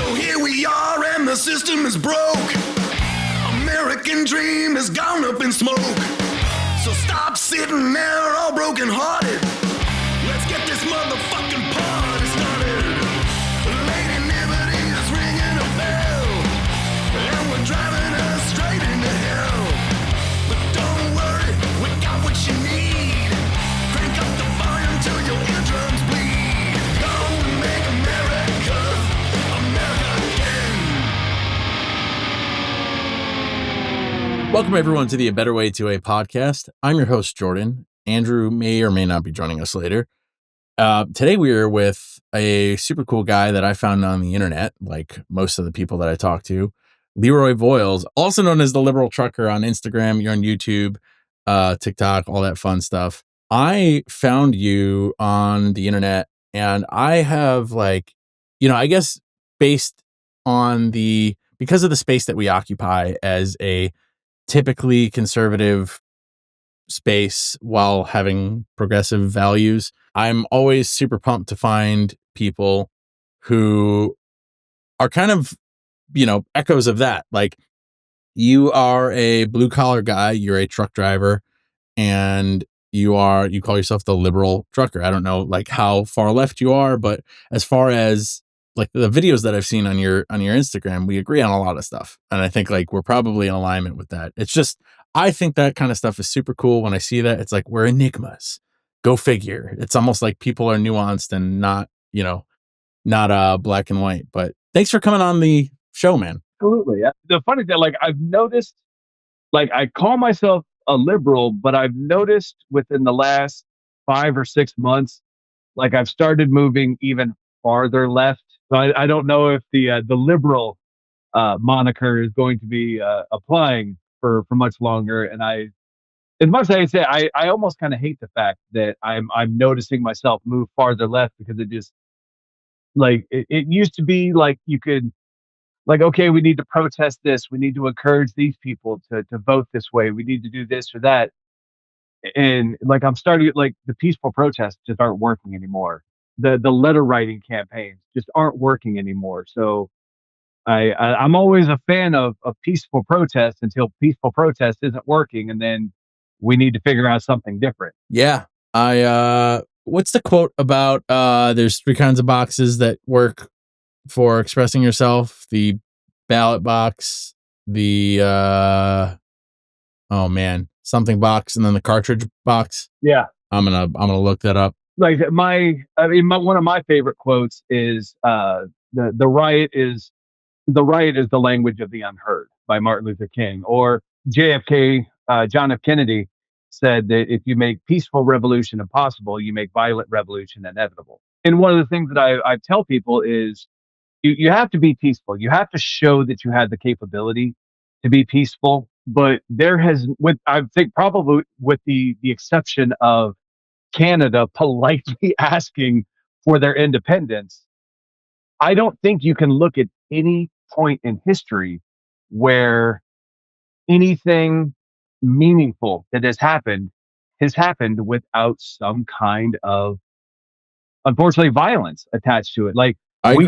So here we are and the system is broke. American dream has gone up in smoke. So stop sitting there all broken hearted. Let's get this motherfucking party started. Lady Liberty is ringing a bell, and we're driving us straight into hell. But don't worry, we got what you need. Crank up the volume till your eardrums bleed. Go and make America again. Welcome, everyone, to the A Better Way to a podcast. I'm your host, Jordan. Andrew may or may not be joining us later. Today, we are with a super cool guy that I found on the internet, like most of the people that I talk to, Leroy Voyles, also known as the Liberal Trucker on Instagram. You're on YouTube, TikTok, all that fun stuff. I found you on the internet, and I have I guess because of the space that we occupy as a typically conservative space while having progressive values, I'm always super pumped to find people who are kind of, echoes of that. Like, you are a blue collar guy, you're a truck driver, and you call yourself the liberal trucker. I don't know like how far left you are, but as far as like the videos that I've seen on your Instagram, we agree on a lot of stuff. And I think like we're probably in alignment with that. It's just, I think that kind of stuff is super cool. When I see that, it's like, we're enigmas. Go figure. It's almost like people are nuanced and not black and white. But thanks for coming on the show, man. Absolutely. The funny thing, like I've noticed, like I call myself a liberal, but I've noticed within the last 5 or 6 months, like I've started moving even farther left. So I don't know if the liberal moniker is going to be applying for much longer. And as much as I say, I almost kind of hate the fact that I'm noticing myself move farther left, because it just like it used to be like you could. Like, okay, we need to protest this. We need to encourage these people to vote this way. We need to do this or that. And like, I'm starting, like, the peaceful protests just aren't working anymore. The letter writing campaigns just aren't working anymore. So I'm always a fan of peaceful protest until peaceful protest isn't working. And then we need to figure out something different. Yeah. What's the quote about, there's 3 kinds of boxes that work for expressing yourself: the ballot box, the something box, and then the cartridge box. Yeah, I'm gonna look that up. Like one of my favorite quotes is the riot is the language of the unheard, by Martin Luther King. Or JFK, John F. Kennedy said that if you make peaceful revolution impossible, you make violent revolution inevitable. And one of the things that I tell people is, you have to be peaceful. You have to show that you have the capability to be peaceful. But I think probably with the exception of Canada politely asking for their independence, I don't think you can look at any point in history where anything meaningful that has happened without some kind of, unfortunately, violence attached to it. Like, I agree.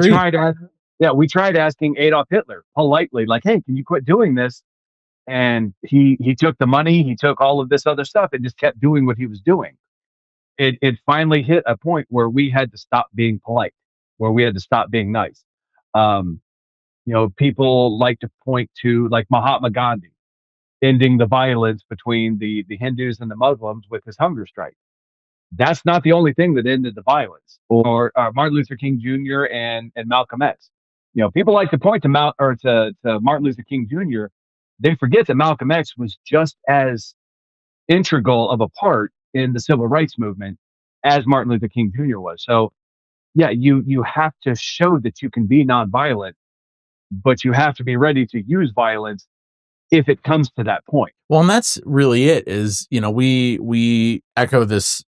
we tried asking Adolf Hitler politely, like, hey, can you quit doing this? And he took the money, he took all of this other stuff, and just kept doing what he was doing. It finally hit a point where we had to stop being polite, where we had to stop being nice. People like to point to, like, Mahatma Gandhi ending the violence between the Hindus and the Muslims with his hunger strike. That's not the only thing that ended the violence. Or Martin Luther King Jr. and Malcolm X. People like to point to Martin Luther King Jr. They forget that Malcolm X was just as integral of a part in the civil rights movement as Martin Luther King Jr. was. So, yeah, you have to show that you can be nonviolent, but you have to be ready to use violence if it comes to that point. Well, and that's really it. Is we echo this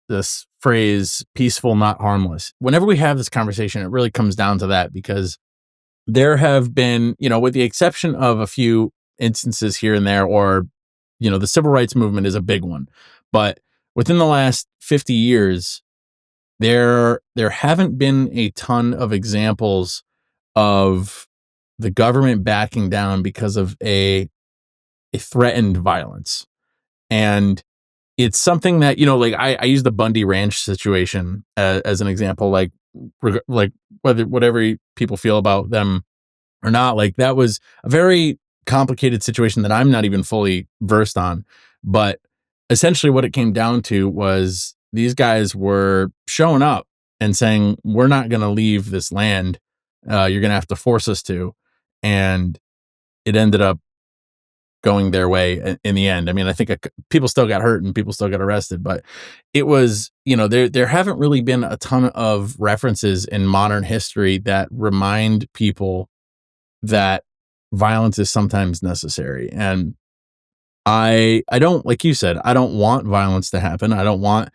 phrase, peaceful, not harmless. Whenever we have this conversation, it really comes down to that, because there have been, with the exception of a few instances here and there, or the civil rights movement is a big one, but within the last 50 years, there haven't been a ton of examples of the government backing down because of a threatened violence. And it's something that, like I use the Bundy Ranch situation as an example, like whatever people feel about them or not, like that was a very complicated situation that I'm not even fully versed on. But essentially what it came down to was these guys were showing up and saying, we're not going to leave this land. You're going to have to force us to. And it ended up going their way in the end. I mean, I think people still got hurt and people still got arrested, but it was, there haven't really been a ton of references in modern history that remind people that violence is sometimes necessary. And I don't, like you said, I don't want violence to happen. I don't want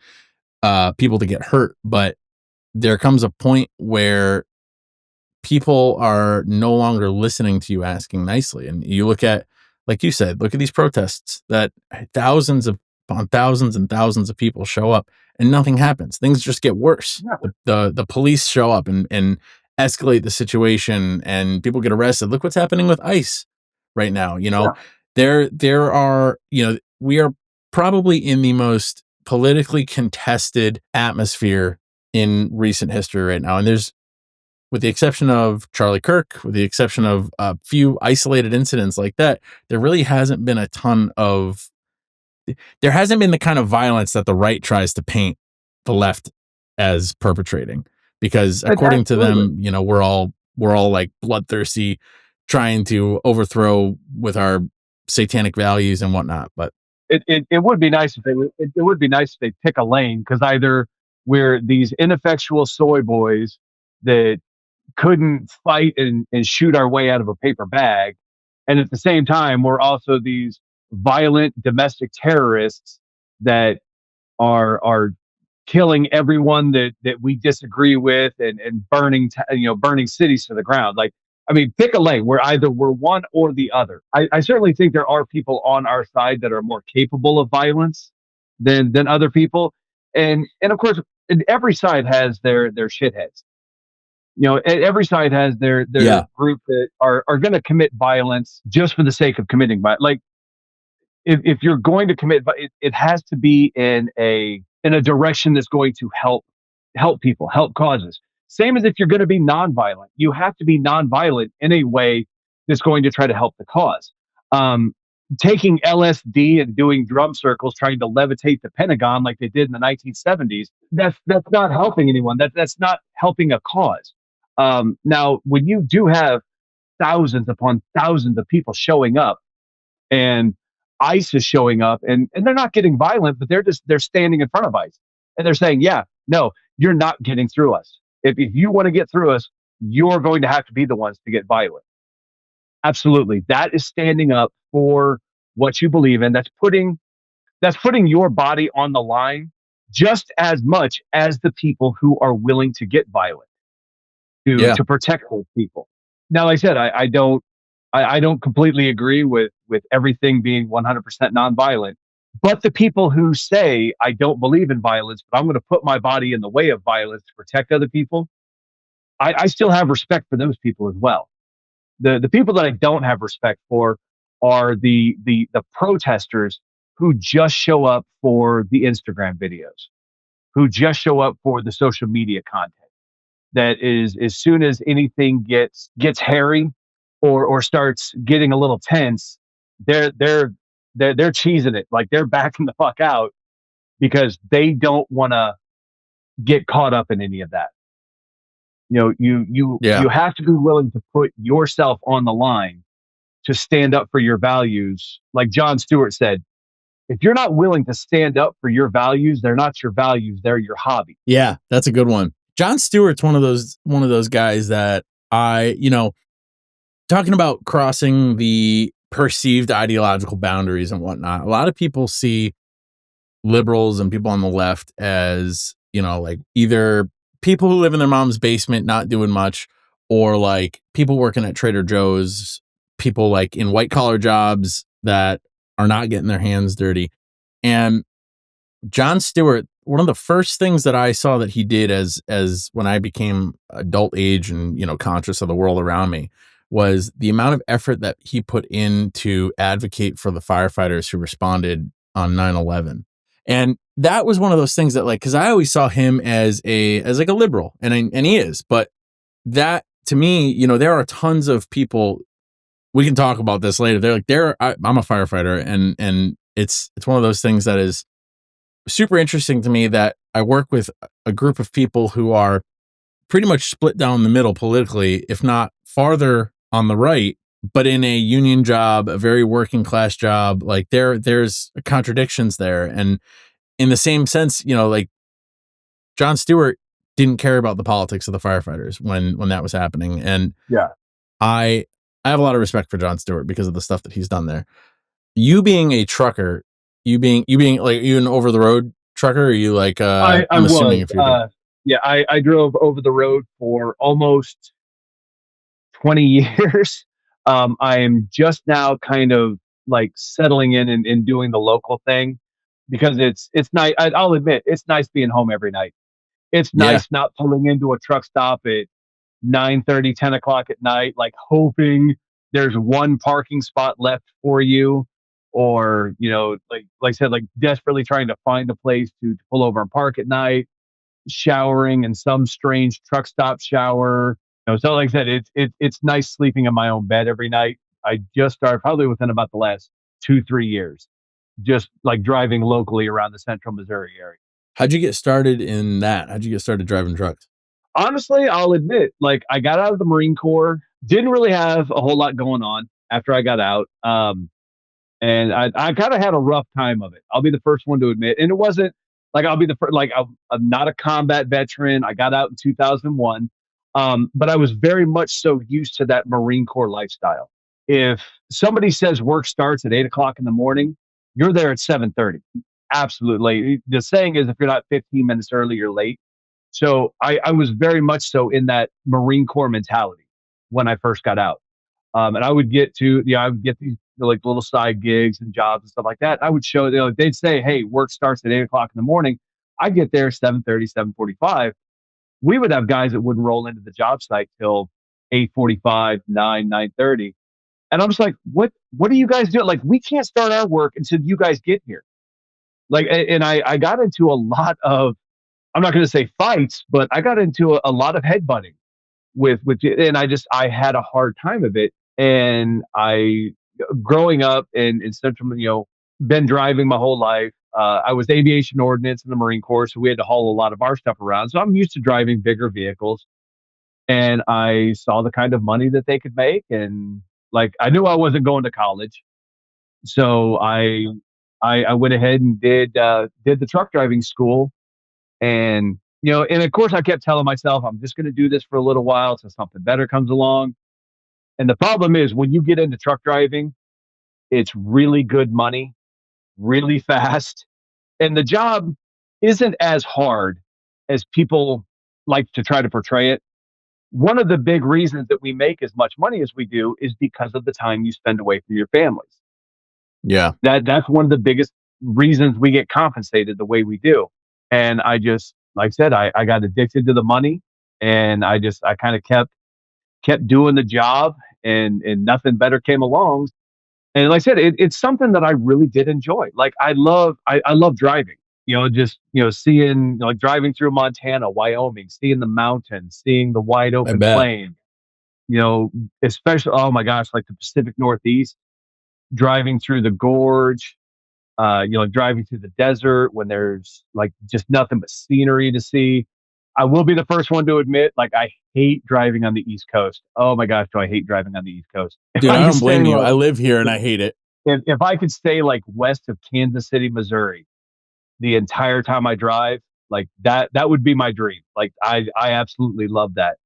people to get hurt, but there comes a point where people are no longer listening to you asking nicely. And you look at, like you said, look at these protests that thousands and thousands of people show up and nothing happens. Things just get worse. Yeah. The police show up and escalate the situation and people get arrested. Look what's happening with ICE right now. There are, we are probably in the most politically contested atmosphere in recent history right now. And there's, with the exception of Charlie Kirk, with the exception of a few isolated incidents like that, there really hasn't been there hasn't been the kind of violence that the right tries to paint the left as perpetrating. Because according to them, we're all like bloodthirsty, trying to overthrow with our satanic values and whatnot. But it would be nice if it would be nice if they pick a lane, because either we're these ineffectual soy boys that couldn't fight and shoot our way out of a paper bag, and at the same time we're also these violent domestic terrorists that are killing everyone that we disagree with and burning burning cities to the ground. Like, I mean, pick a lane. We're one or the other. I certainly think there are people on our side that are more capable of violence than other people, and of course, every side has their shitheads. Every side has their group that are going to commit violence just for the sake of committing violence. Like, if you're going to commit, it has to be in a direction that's going to help people, help causes. Same as if you're going to be nonviolent, you have to be nonviolent in a way that's going to try to help the cause. Taking LSD and doing drum circles, trying to levitate the Pentagon like they did in the 1970s, that's not helping anyone. That's not helping a cause. Now, when you do have thousands upon thousands of people showing up, and ICE is showing up, and they're not getting violent, but they're standing in front of ICE and they're saying, yeah, no, you're not getting through us. If you want to get through us, you're going to have to be the ones to get violent. Absolutely. That is standing up for what you believe in. That's putting your body on the line just as much as the people who are willing to get violent to protect those people. Now, like I said, I don't completely agree with everything being 100% nonviolent, but the people who say, I don't believe in violence, but I'm going to put my body in the way of violence to protect other people, I still have respect for those people as well. The people that I don't have respect for are the protesters who just show up for the Instagram videos, who just show up for the social media content. That is, as soon as anything gets hairy or starts getting a little tense, they're cheesing it, like they're backing the fuck out because they don't want to get caught up in any of that. You have to be willing to put yourself on the line to stand up for your values. Like Jon Stewart said, if you're not willing to stand up for your values, they're not your values, they're your hobby. Yeah, that's a good one. Jon Stewart's one of those guys that talking about crossing the perceived ideological boundaries and whatnot. A lot of people see liberals and people on the left as, like either people who live in their mom's basement, not doing much, or like people working at Trader Joe's, people like in white collar jobs that are not getting their hands dirty. And Jon Stewart, one of the first things that I saw that he did as when I became adult age and, conscious of the world around me, was the amount of effort that he put in to advocate for the firefighters who responded on 9/11. And that was one of those things that, like, because I always saw him as like a liberal, and he is, but that to me, there are tons of people. We can talk about this later. They're like, I'm a firefighter, and it's one of those things that is super interesting to me, that I work with a group of people who are pretty much split down the middle politically, if not farther on the right, but in a union job, a very working class job. Like there's contradictions there. And in the same sense, like Jon Stewart didn't care about the politics of the firefighters when that was happening. And Yeah. I have a lot of respect for Jon Stewart because of the stuff that he's done there. You being a trucker, you being like, you an over the road trucker, or you like I'm assuming if you're yeah, I drove over the road for almost 20 years. I am just now kind of like settling in and doing the local thing, because it's nice. I'll admit, it's nice being home every night. It's yeah. nice not pulling into a truck stop at 9:30, 10 o'clock at night, like hoping there's one parking spot left for you, or like I said, like desperately trying to find a place to pull over and park at night, showering in some strange truck stop shower. So like I said, it's nice sleeping in my own bed every night. I just started probably within about the last 2-3 years, just like driving locally around the central Missouri area. How'd you get started in that? How'd you get started driving trucks? Honestly, I'll admit, like I got out of the Marine Corps, didn't really have a whole lot going on after I got out. And I kind of had a rough time of it. I'll be the first one to admit. And it wasn't like I'll be the first, like I'm not a combat veteran. I got out in 2001. But I was very much so used to that Marine Corps lifestyle. If somebody says work starts at 8 o'clock in the morning, you're there at 7:30. Absolutely. The saying is, if you're not 15 minutes early, you're late. So I was very much so in that Marine Corps mentality when I first got out. And I would get to, I would get these like little side gigs and jobs and stuff like that. I would show, they'd say, hey, work starts at 8 o'clock in the morning. I'd get there 7:30, 7:45. We would have guys that wouldn't roll into the job site till 8:45, 9:30. And I'm just like, what are you guys doing? Like, we can't start our work until you guys get here. Like, and I got into a lot of, I'm not going to say fights, but I got into a lot of headbutting and I had a hard time of it. And I, growing up in central, been driving my whole life. I was aviation ordnance in the Marine Corps, so we had to haul a lot of our stuff around. So I'm used to driving bigger vehicles, and I saw the kind of money that they could make, and like I knew I wasn't going to college, so I went ahead and did the truck driving school. And and of course I kept telling myself, I'm just going to do this for a little while till something better comes along. And the problem is, when you get into truck driving, it's really good money, really fast, and the job isn't as hard as people like to try to portray it. One of the big reasons that we make as much money as we do is because of the time you spend away from your families. Yeah. That's one of the biggest reasons we get compensated the way we do. And I just, like I said, I got addicted to the money, and I kind of kept doing the job, and nothing better came along. And like I said, it's something that I really did enjoy. Like I love driving, just, seeing, like driving through Montana, Wyoming, seeing the mountains, seeing the wide I open bet. plain, especially, oh my gosh, like the Pacific Northeast, driving through the gorge, driving through the desert when there's like just nothing but scenery to see. I will be the first one to admit, like I hate driving on the East Coast. Oh my gosh, do I hate driving on the East Coast? If Dude, I I could don't stay blame you. like I live here and I hate it. if I could stay like west of Kansas City, Missouri, the entire time I drive, like that would be my dream. Like I absolutely love that.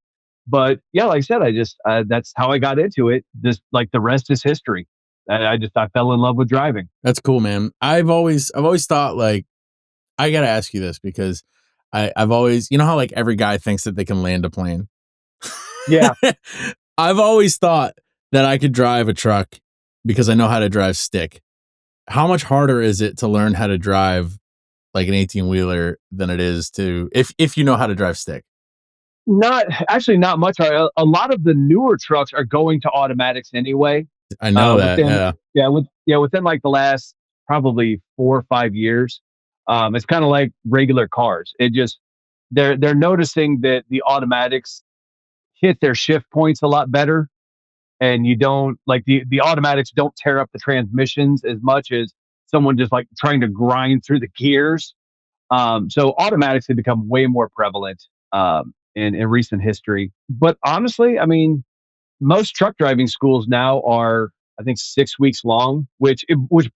But yeah, like I said, I just that's how I got into it. This, like, the rest is history. And I fell in love with driving. That's cool, man. I've always thought, like, I gotta ask you this because I've always, how like every guy thinks that they can land a plane. Yeah. I've always thought that I could drive a truck because I know how to drive stick. How much harder is it to learn how to drive like an 18 wheeler than it is to if you know how to drive stick? not much. A lot of the newer trucks are going to automatics anyway. I know that. Within Yeah. within like the last probably 4 or 5 years, it's kind of like regular cars. It just they're noticing that the automatics hit their shift points a lot better, and you don't like the automatics don't tear up the transmissions as much as someone just like trying to grind through the gears. So automatics have become way more prevalent in recent history. But honestly, I mean, most truck driving schools now are, I think, 6 weeks long, which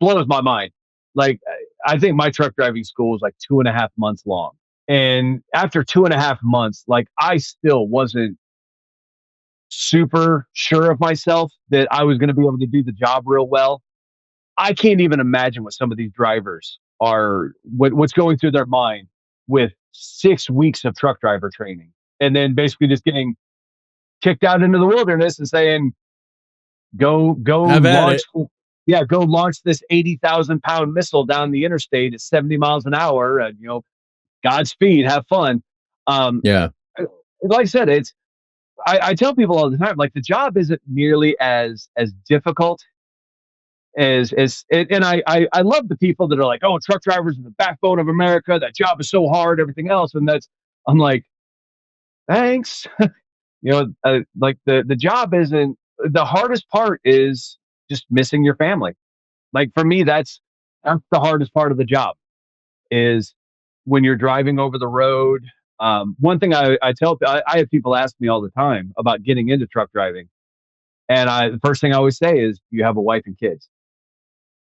blows my mind. Like, I think my truck driving school is like 2.5 months long, and after 2.5 months, like I still wasn't super sure of myself that I was going to be able to do the job real well. I can't even imagine what some of these drivers are, what's going through their mind with 6 weeks of truck driver training, and then basically just getting kicked out into the wilderness and saying, go Have at launch, it. yeah, go launch this 80,000 pound missile down the interstate at 70 miles an hour. And Godspeed, have fun. Um, Yeah. like I said, I tell people all the time, like the job isn't nearly as difficult and I love the people that are like, oh, truck drivers are the backbone of America. That job is so hard, everything else. And I'm like, thanks. Like the job isn't the hardest part is just missing your family. Like for me, that's the hardest part of the job is when you're driving over the road. One thing I have people ask me all the time about getting into truck driving, and the first thing I always say is, "Do you have a wife and kids?"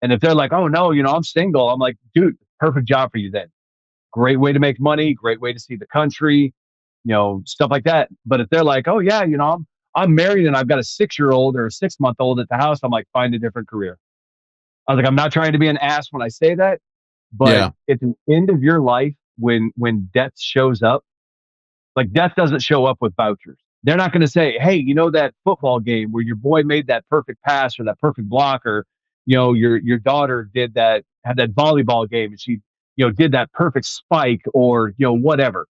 And if they're like, "Oh no, I'm single," I'm like, "Dude, perfect job for you then. Great way to make money, great way to see the country, stuff like that." But if they're like, "Oh yeah, I'm married and I've got a 6-year-old or a 6-month old at the house," I'm like, "Find a different career." I was like, "I'm not trying to be an ass when I say that, but Yeah. at the end of your life, when death shows up, like death doesn't show up with vouchers. They're not going to say, "Hey, that football game where your boy made that perfect pass or that perfect block, or your daughter had that volleyball game and she did that perfect spike, or whatever,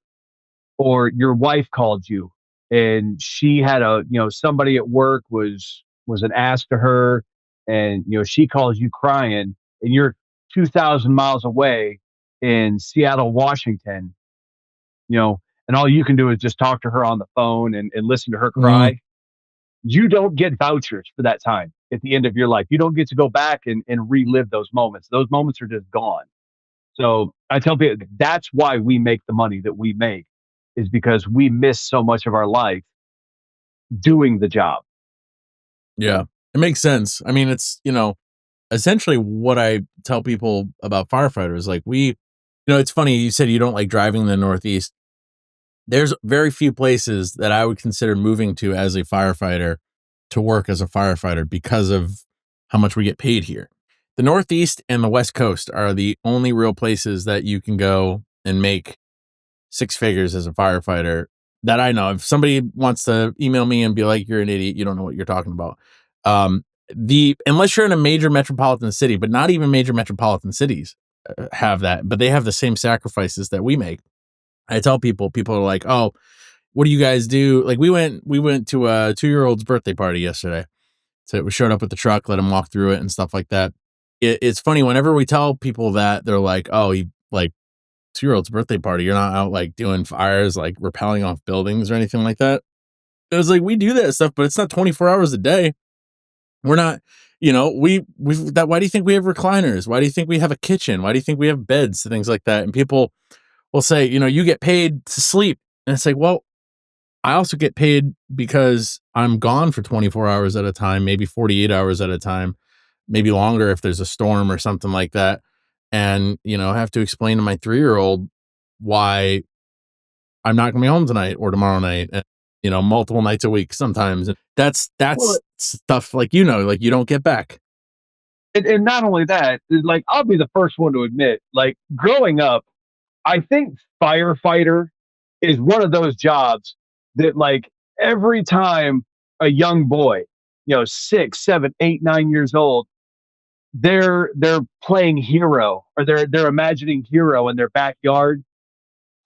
or your wife called you and she had somebody at work was an ass to her, and she calls you crying and you're 2,000 miles away in Seattle, Washington, and all you can do is just talk to her on the phone and listen to her Mhm. cry. You don't get vouchers for that time at the end of your life. You don't get to go back and relive those moments. Those moments are just gone. So I tell people that's why we make the money that we make, is because we miss so much of our life doing the job. Yeah. It makes sense. I mean, it's, essentially what I tell people about firefighters. Like it's funny, you said you don't like driving in the Northeast. There's very few places that I would consider moving to as a firefighter to work as a firefighter because of how much we get paid here. The Northeast and the West Coast are the only real places that you can go and make six figures as a firefighter that I know. If somebody wants to email me and be like, "You're an idiot, you don't know what you're talking about." Um, the unless you're in a major metropolitan city, but not even major metropolitan cities have that, but they have the same sacrifices that we make. I tell people are like, "Oh, what do you guys do?" Like we went to a 2-year-old's birthday party yesterday. So we showed up with the truck, let him walk through it and stuff like that. It's funny whenever we tell people that, they're like, "Oh, you like 2-year-old's birthday party. You're not out like doing fires, like rappelling off buildings or anything like that." It was like, we do that stuff, but it's not 24 hours a day. We're not, we that. Why do you think we have recliners? Why do you think we have a kitchen? Why do you think we have beds? Things like that. And people will say, you get paid to sleep. And it's like, well, I also get paid because I'm gone for 24 hours at a time, maybe 48 hours at a time, maybe longer if there's a storm or something like that. And, I have to explain to my 3-year-old why I'm not gonna be home tonight or tomorrow night, and, multiple nights a week sometimes. And that's Well, stuff like, like you don't get back. and not only that, like I'll be the first one to admit, like growing up, I think firefighter is one of those jobs that like every time a young boy, 6, 7, 8, 9 years old, they're playing hero or they're imagining hero in their backyard.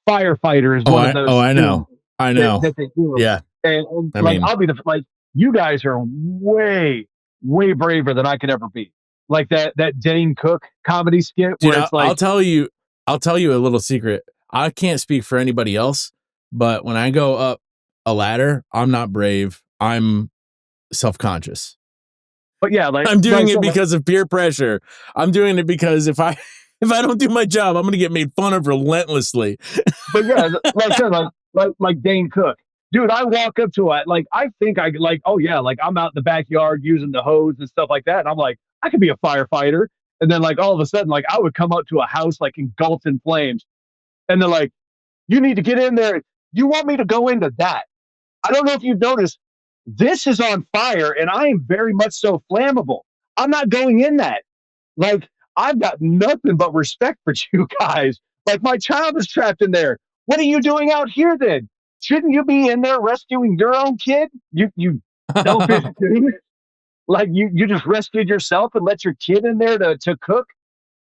Firefighter is Oh, one of I those I know. I that, know. that they do. Yeah. And I like, mean, I'll be like, you guys are way, way braver than I could ever be. Like that Dane Cook comedy skit dude, where it's like, I'll tell you a little secret. I can't speak for anybody else, but when I go up a ladder, I'm not brave. I'm self-conscious. but yeah, I'm doing I it said, because of peer pressure. I'm doing it because if I if I don't do my job, I'm gonna get made fun of relentlessly. but yeah, like I said, like Dane Cook. Dude, I walk up to it, like I think I like, oh yeah, like I'm out in the backyard using the hose and stuff like that. And I'm like, I could be a firefighter. And then like all of a sudden, like I would come up to a house like engulfed in flames. And they're like, you need to get in there. You want me to go into that? I don't know if you've noticed, this is on fire and I am very much so flammable. I'm not going in that. Like, I've got nothing but respect for you guys. Like, my child is trapped in there. What are you doing out here then? Shouldn't you be in there rescuing your own kid? You selfish dude. Like you just rescued yourself and let your kid in there to cook.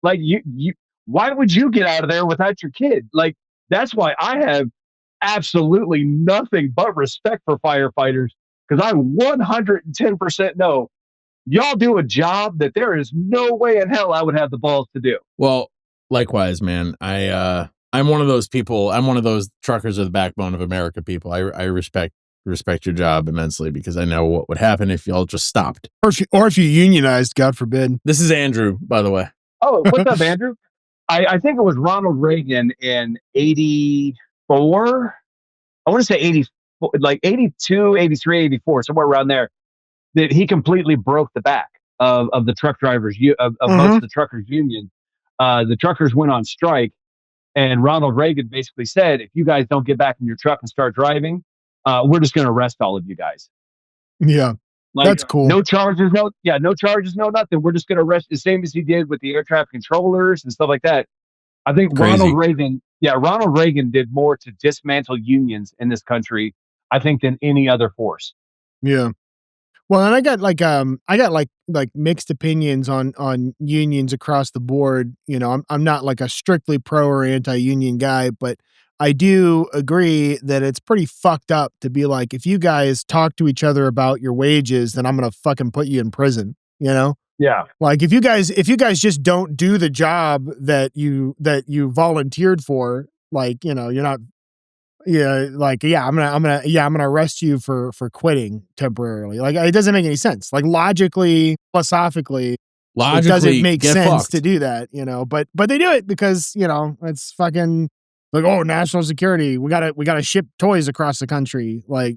Like you why would you get out of there without your kid? Like that's why I have absolutely nothing but respect for firefighters because I 110% know y'all do a job that there is no way in hell I would have the balls to do. Well, likewise, man. I'm one of those people. I'm one of those truckers are the backbone of America people. I respect your job immensely because I know what would happen if y'all just stopped. Or if you unionized, God forbid. This is Andrew, by the way. Oh, what's up, Andrew? I think it was Ronald Reagan in 84. I want to say 80, like 82, 83, 84, somewhere around there, that he completely broke the back of the truck drivers, of most of the truckers union. The truckers went on strike, and Ronald Reagan basically said, if you guys don't get back in your truck and start driving, we're just going to arrest all of you guys. Yeah. Like, that's cool. No charges, no charges, no nothing. We're just going to arrest the same as he did with the air traffic controllers and stuff like that. I think Crazy. Ronald Reagan did more to dismantle unions in this country, I think, than any other force. Yeah. Well, and I got like mixed opinions on unions across the board. You know, I'm not like a strictly pro or anti-union guy, but I do agree that it's pretty fucked up to be like, if you guys talk to each other about your wages, then I'm gonna fucking put you in prison. You know? Yeah. Like if you guys just don't do the job that you volunteered for, like, you know, you're not, yeah, like, yeah, I'm gonna arrest you for quitting temporarily. Like, it doesn't make any sense. Like logically, philosophically, it doesn't make get sense fucked. to do that, you know, but they do it because, you know, it's fucking like, oh, national security. We gotta ship toys across the country. Like,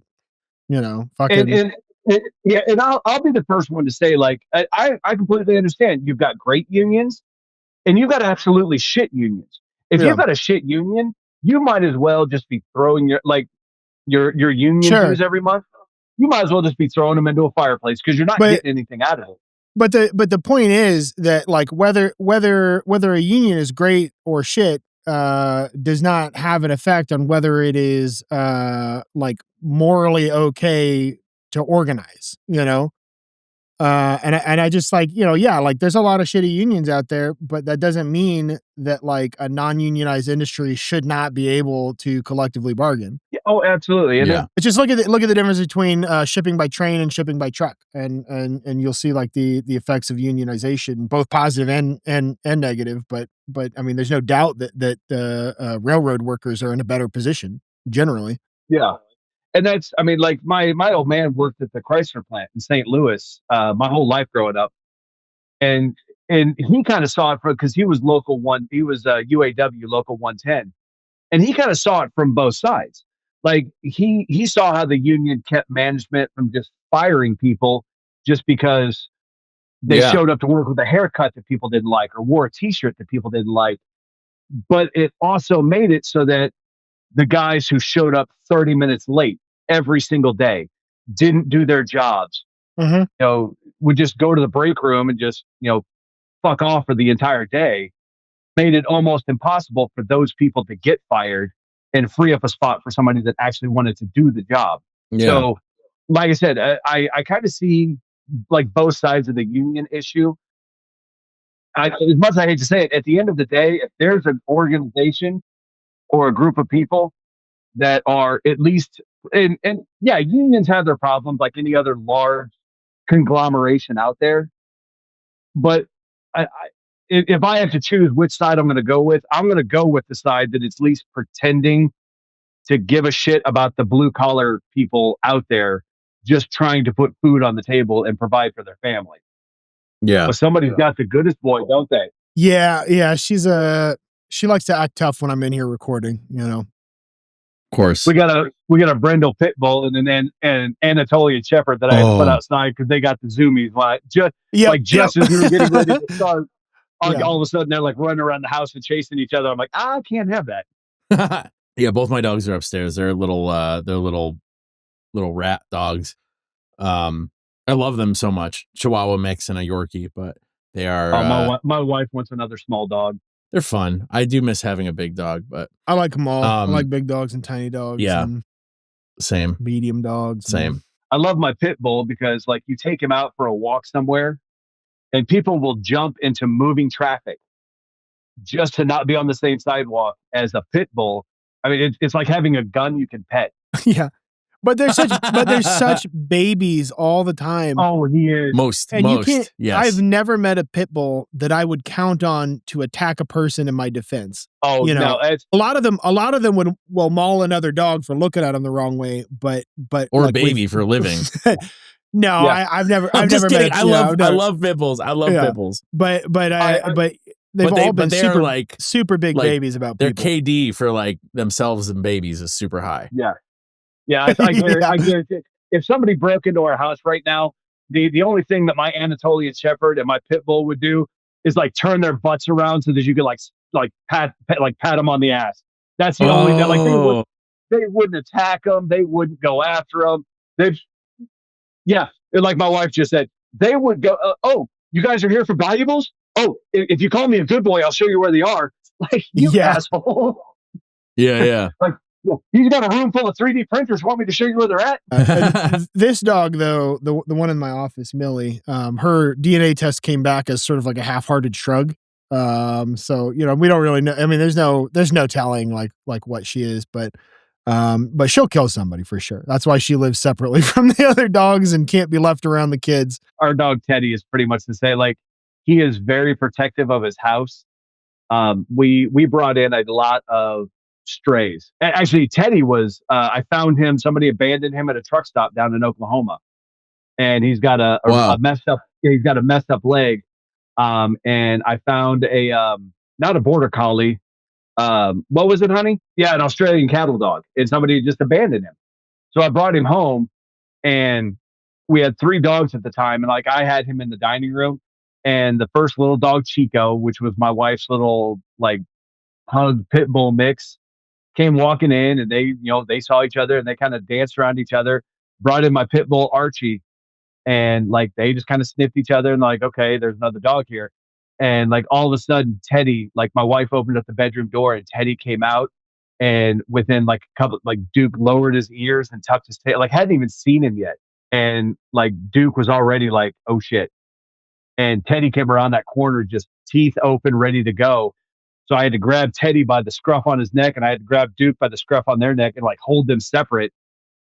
you know, fucking. And I'll be the first one to say, like, I completely understand. You've got great unions and you've got absolutely shit unions. If Yeah. you've got a shit union, you might as well just be throwing your union Sure. dues every month. You might as well just be throwing them into a fireplace because you're not getting anything out of it. But the point is that, like, whether a union is great or shit does not have an effect on whether it is like morally okay to organize, you know? And I just, like, you know, yeah, like there's a lot of shitty unions out there, but that doesn't mean that like a non-unionized industry should not be able to collectively bargain. Yeah, oh, absolutely. And Yeah. But just look at the difference between shipping by train and shipping by truck, and you'll see like the effects of unionization, both positive and negative. But I mean, there's no doubt that railroad workers are in a better position generally. yeah. And that's, I mean, like my old man worked at the Chrysler plant in St. Louis my whole life growing up. And he kind of saw it because he was he was UAW local 110. And he kind of saw it from both sides. Like he saw how the union kept management from just firing people just because they Yeah. showed up to work with a haircut that people didn't like or wore a t-shirt that people didn't like. But it also made it so that the guys who showed up 30 minutes late every single day didn't do their jobs, Mm-hmm. you know, would just go to the break room and just, you know, fuck off for the entire day, made it almost impossible for those people to get fired and free up a spot for somebody that actually wanted to do the job. Yeah. So, like I said, I kind of see like both sides of the union issue. As much as I hate to say it, at the end of the day, if there's an organization or a group of people that are at least, and yeah, unions have their problems like any other large conglomeration out there. But if I have to choose which side I'm going to go with, I'm going to go with the side that is least pretending to give a shit about the blue collar people out there just trying to put food on the table and provide for their family. Yeah. But somebody's got the goodest boy, don't they? Yeah. She likes to act tough when I'm in here recording, you know. Of course. We got a Brindle pit bull and an Anatolian Shepherd that I had to put outside because they got the zoomies. Just as we were getting ready to start, all of a sudden they're like running around the house and chasing each other. I'm like, I can't have that. Yeah, both my dogs are upstairs. They're little rat dogs. I love them so much. Chihuahua mix and a Yorkie, but they are. My wife wants another small dog. They're fun. I do miss having a big dog, but I like them all. I like big dogs and tiny dogs. Yeah, and same. Medium dogs. Same. I love my pit bull because like you take him out for a walk somewhere, and people will jump into moving traffic just to not be on the same sidewalk as a pit bull. I mean, it's like having a gun you can pet. Yeah. But they're such babies all the time. Oh, he is. Most. Yes. I've never met a pit bull that I would count on to attack a person in my defense. Oh, you know, no, a lot of them will maul another dog for looking at them the wrong way, but or like a baby for living. No, yeah. I've never met. I love pit bulls. I love pit bulls. But they've all been super big babies about their people. KD for like themselves and babies is super high. Yeah. Yeah, I guarantee if somebody broke into our house right now, the only thing that my Anatolian Shepherd and my pit bull would do is like turn their butts around so that you could like pat them on the ass. That's the only like they wouldn't attack them, they wouldn't go after them. Like my wife just said, they would go. Oh, you guys are here for valuables? Oh, if you call me a good boy, I'll show you where they are. Like you asshole. Yeah. Like. He's got a room full of 3D printers. Want me to show you where they're at? This dog, though, the one in my office, Millie, her DNA test came back as sort of like a half-hearted shrug. So you know, we don't really know. I mean, there's no telling like what she is, but she'll kill somebody for sure. That's why she lives separately from the other dogs and can't be left around the kids. Our dog Teddy is pretty much the same. Like he is very protective of his house. We brought in a lot of strays. Actually, Teddy was, I found him, somebody abandoned him at a truck stop down in Oklahoma. And he's got a messed up leg. And I found not a border collie. What was it, honey? Yeah, an Australian cattle dog. And somebody just abandoned him. So I brought him home and we had 3 dogs at the time. And like I had him in the dining room and the first little dog, Chico, which was my wife's little like pug pit bull mix, came walking in and they saw each other and they kind of danced around each other, brought in my pit bull Archie and like they just kind of sniffed each other and like, okay, there's another dog here. And like all of a sudden Teddy, like my wife opened up the bedroom door and Teddy came out and within like a couple, like Duke lowered his ears and tucked his tail, like hadn't even seen him yet. And like Duke was already like, oh shit. And Teddy came around that corner, just teeth open, ready to go. So I had to grab Teddy by the scruff on his neck and I had to grab Duke by the scruff on their neck and like hold them separate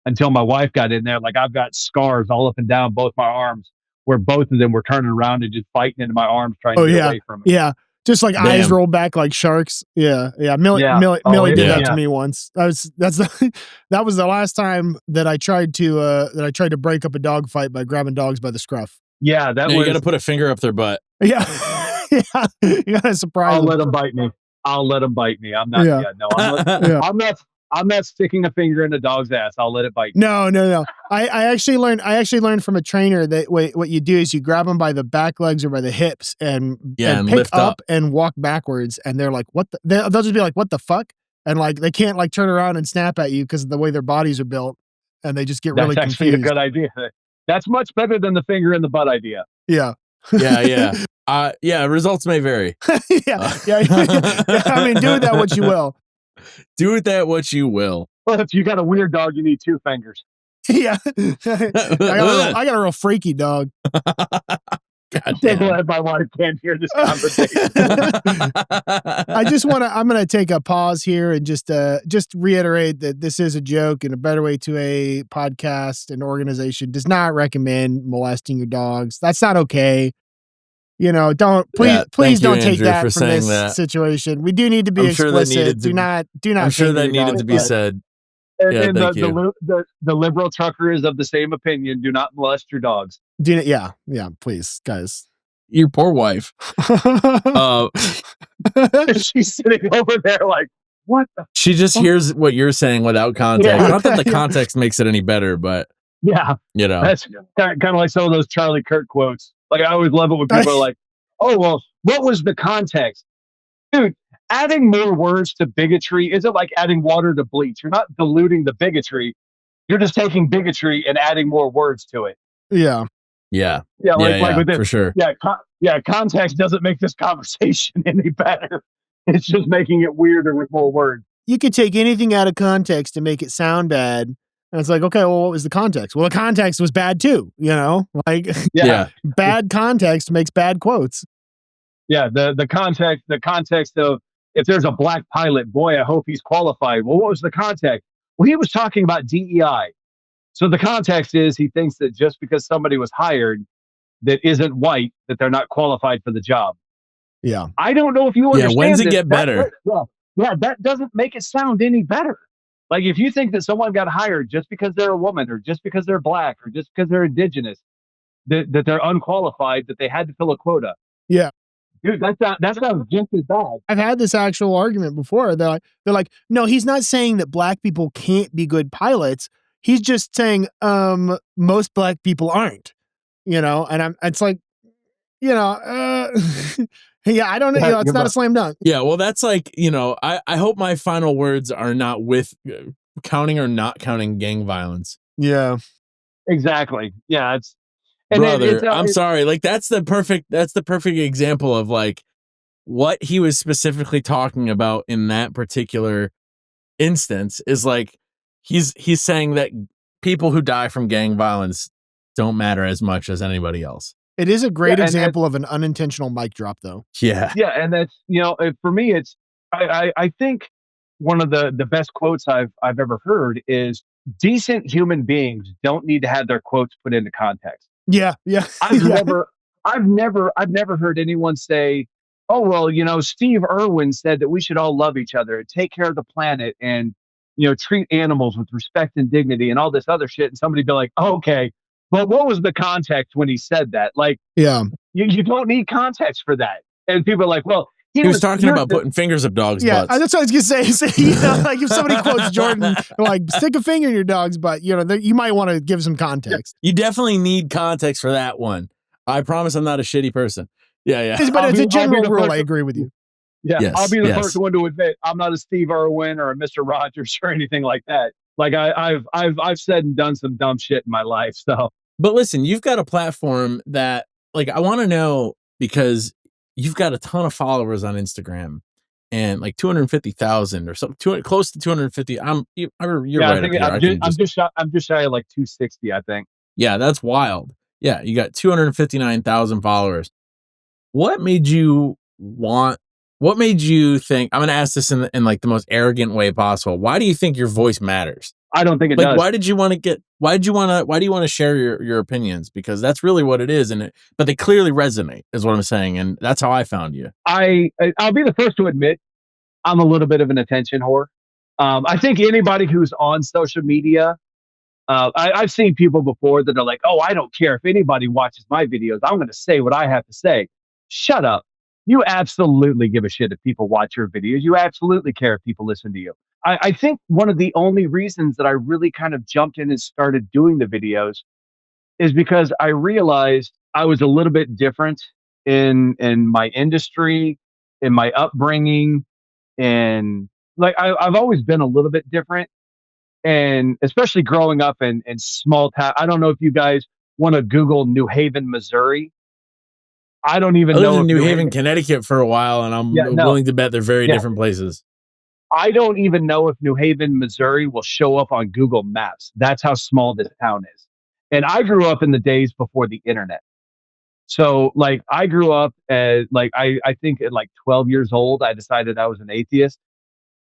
until my wife got in there. Like I've got scars all up and down both my arms where both of them were turning around and just biting into my arms trying to get away from it. Yeah. Just like eyes rolled back like sharks. Yeah. Millie did that to me once. That was the last time that I tried to break up a dog fight by grabbing dogs by the scruff. Yeah, you got to put a finger up their butt. Yeah. Yeah, you gotta surprise I'll them. let them bite me. I'm not. Yeah. No, I'm not sticking a finger in a dog's ass. I'll let it bite me. No. I actually learned from a trainer that what you do is you grab them by the back legs or by the hips and pick lift up and walk backwards. And they're like, what? They'll just be like, what the fuck? And like they can't like turn around and snap at you because of the way their bodies are built, and they just get really confused. That's actually a good idea. That's much better than the finger in the butt idea. Yeah. Yeah. Results may vary. Yeah. I mean, do with that what you will. Do with that what you will. Well, if you got a weird dog, you need 2 fingers. Yeah. I got a real freaky dog. God So damn. glad my wife can't hear this conversation. I'm going to take a pause here and just reiterate that this is a joke, and A Better Way to a Podcast and organization does not recommend molesting your dogs. That's not okay. You know, please don't take Andrew, that for from this saying that. situation. We do need to be I'm sure explicit. do not I'm sure finger that your needed dog's to be butt. said. And, Yeah, and thank the, you. the liberal trucker is of the same opinion. Do not molest your dogs. Yeah, please, guys. Your poor wife. She's sitting over there like, what the She just hears what you're saying without context. Yeah. Not that the context makes it any better, but Yeah, you know, that's kind of like some of those Charlie Kirk quotes. Like, I always love it when people are like, oh, well, what was the context? Dude, adding more words to bigotry isn't like adding water to bleach. You're not diluting the bigotry. You're just taking bigotry and adding more words to it. Yeah. Like with this, for sure. Context doesn't make this conversation any better. It's just making it weirder with more words. You could take anything out of context and make it sound bad. And it's like, okay, well, what was the context? Well, the context was bad too, you know? Like, bad context makes bad quotes. Yeah, the context of, if there's a black pilot, boy, I hope he's qualified. Well, what was the context? Well, he was talking about DEI. So the context is he thinks that just because somebody was hired that isn't white, that they're not qualified for the job. Yeah. I don't know if you understand. Yeah, when's it get better? That doesn't make it sound any better. Like, if you think that someone got hired just because they're a woman, or just because they're black, or just because they're indigenous, that they're unqualified, that they had to fill a quota. Yeah. Dude, that's not just as bad. I've had this actual argument before. They're like, no, he's not saying that black people can't be good pilots. He's just saying most black people aren't, you know, and it's like, you know, yeah, I don't know. You know, it's not a slam dunk. Yeah. Well, that's like, you know, I hope my final words are not with counting or not counting gang violence. Yeah, exactly. Yeah. I'm sorry. Like, that's the perfect example of like what he was specifically talking about in that particular instance is like, he's saying that people who die from gang violence don't matter as much as anybody else. It is a great example of an unintentional mic drop, though. Yeah. Yeah. And that's, you know, for me, it's, I think one of the best quotes I've ever heard is, decent human beings don't need to have their quotes put into context. Yeah. I've never heard anyone say, oh, well, you know, Steve Irwin said that we should all love each other and take care of the planet and, you know, treat animals with respect and dignity and all this other shit. And somebody be like, oh, okay, but what was the context when he said that? Like, yeah, you don't need context for that. And people are like, well, he was talking about putting fingers up dogs' butts. That's what I was gonna say. You know, like, if somebody quotes Jordan, like, stick a finger in your dog's butt, you know, you might want to give some context. You definitely need context for that one. I promise I'm not a shitty person. Yeah. But it's a general rule. I agree with you. Yeah, yes, I'll be the first one to admit I'm not a Steve Irwin or a Mr. Rogers or anything like that. Like, I've said and done some dumb shit in my life. So, but listen, you've got a platform that, like, I want to know, because you've got a ton of followers on Instagram, and like 250,000 or something, close to 250. You're right. I'm just shy of like 260, I think. Yeah, that's wild. Yeah, you got 259,000 followers. What made you think, I'm going to ask this in like the most arrogant way possible, why do you think your voice matters? I don't think it does. Why do you want to share your opinions? Because that's really what it is. But they clearly resonate, is what I'm saying. And that's how I found you. I'll be the first to admit I'm a little bit of an attention whore. I think anybody who's on social media, I've seen people before that are like, oh, I don't care if anybody watches my videos. I'm going to say what I have to say. Shut up. You absolutely give a shit if people watch your videos. You absolutely care if people listen to you. I think one of the only reasons that I really kind of jumped in and started doing the videos is because I realized I was a little bit different in my industry, in my upbringing, and like I've always been a little bit different. And especially growing up in small town, I don't know if you guys want to Google New Haven, Missouri. I don't even know. I lived in New Haven, Connecticut for a while, and I'm willing to bet they're very different places. I don't even know if New Haven, Missouri will show up on Google Maps. That's how small this town is. And I grew up in the days before the internet. So like I grew up as like I think at like 12 years old, I decided I was an atheist.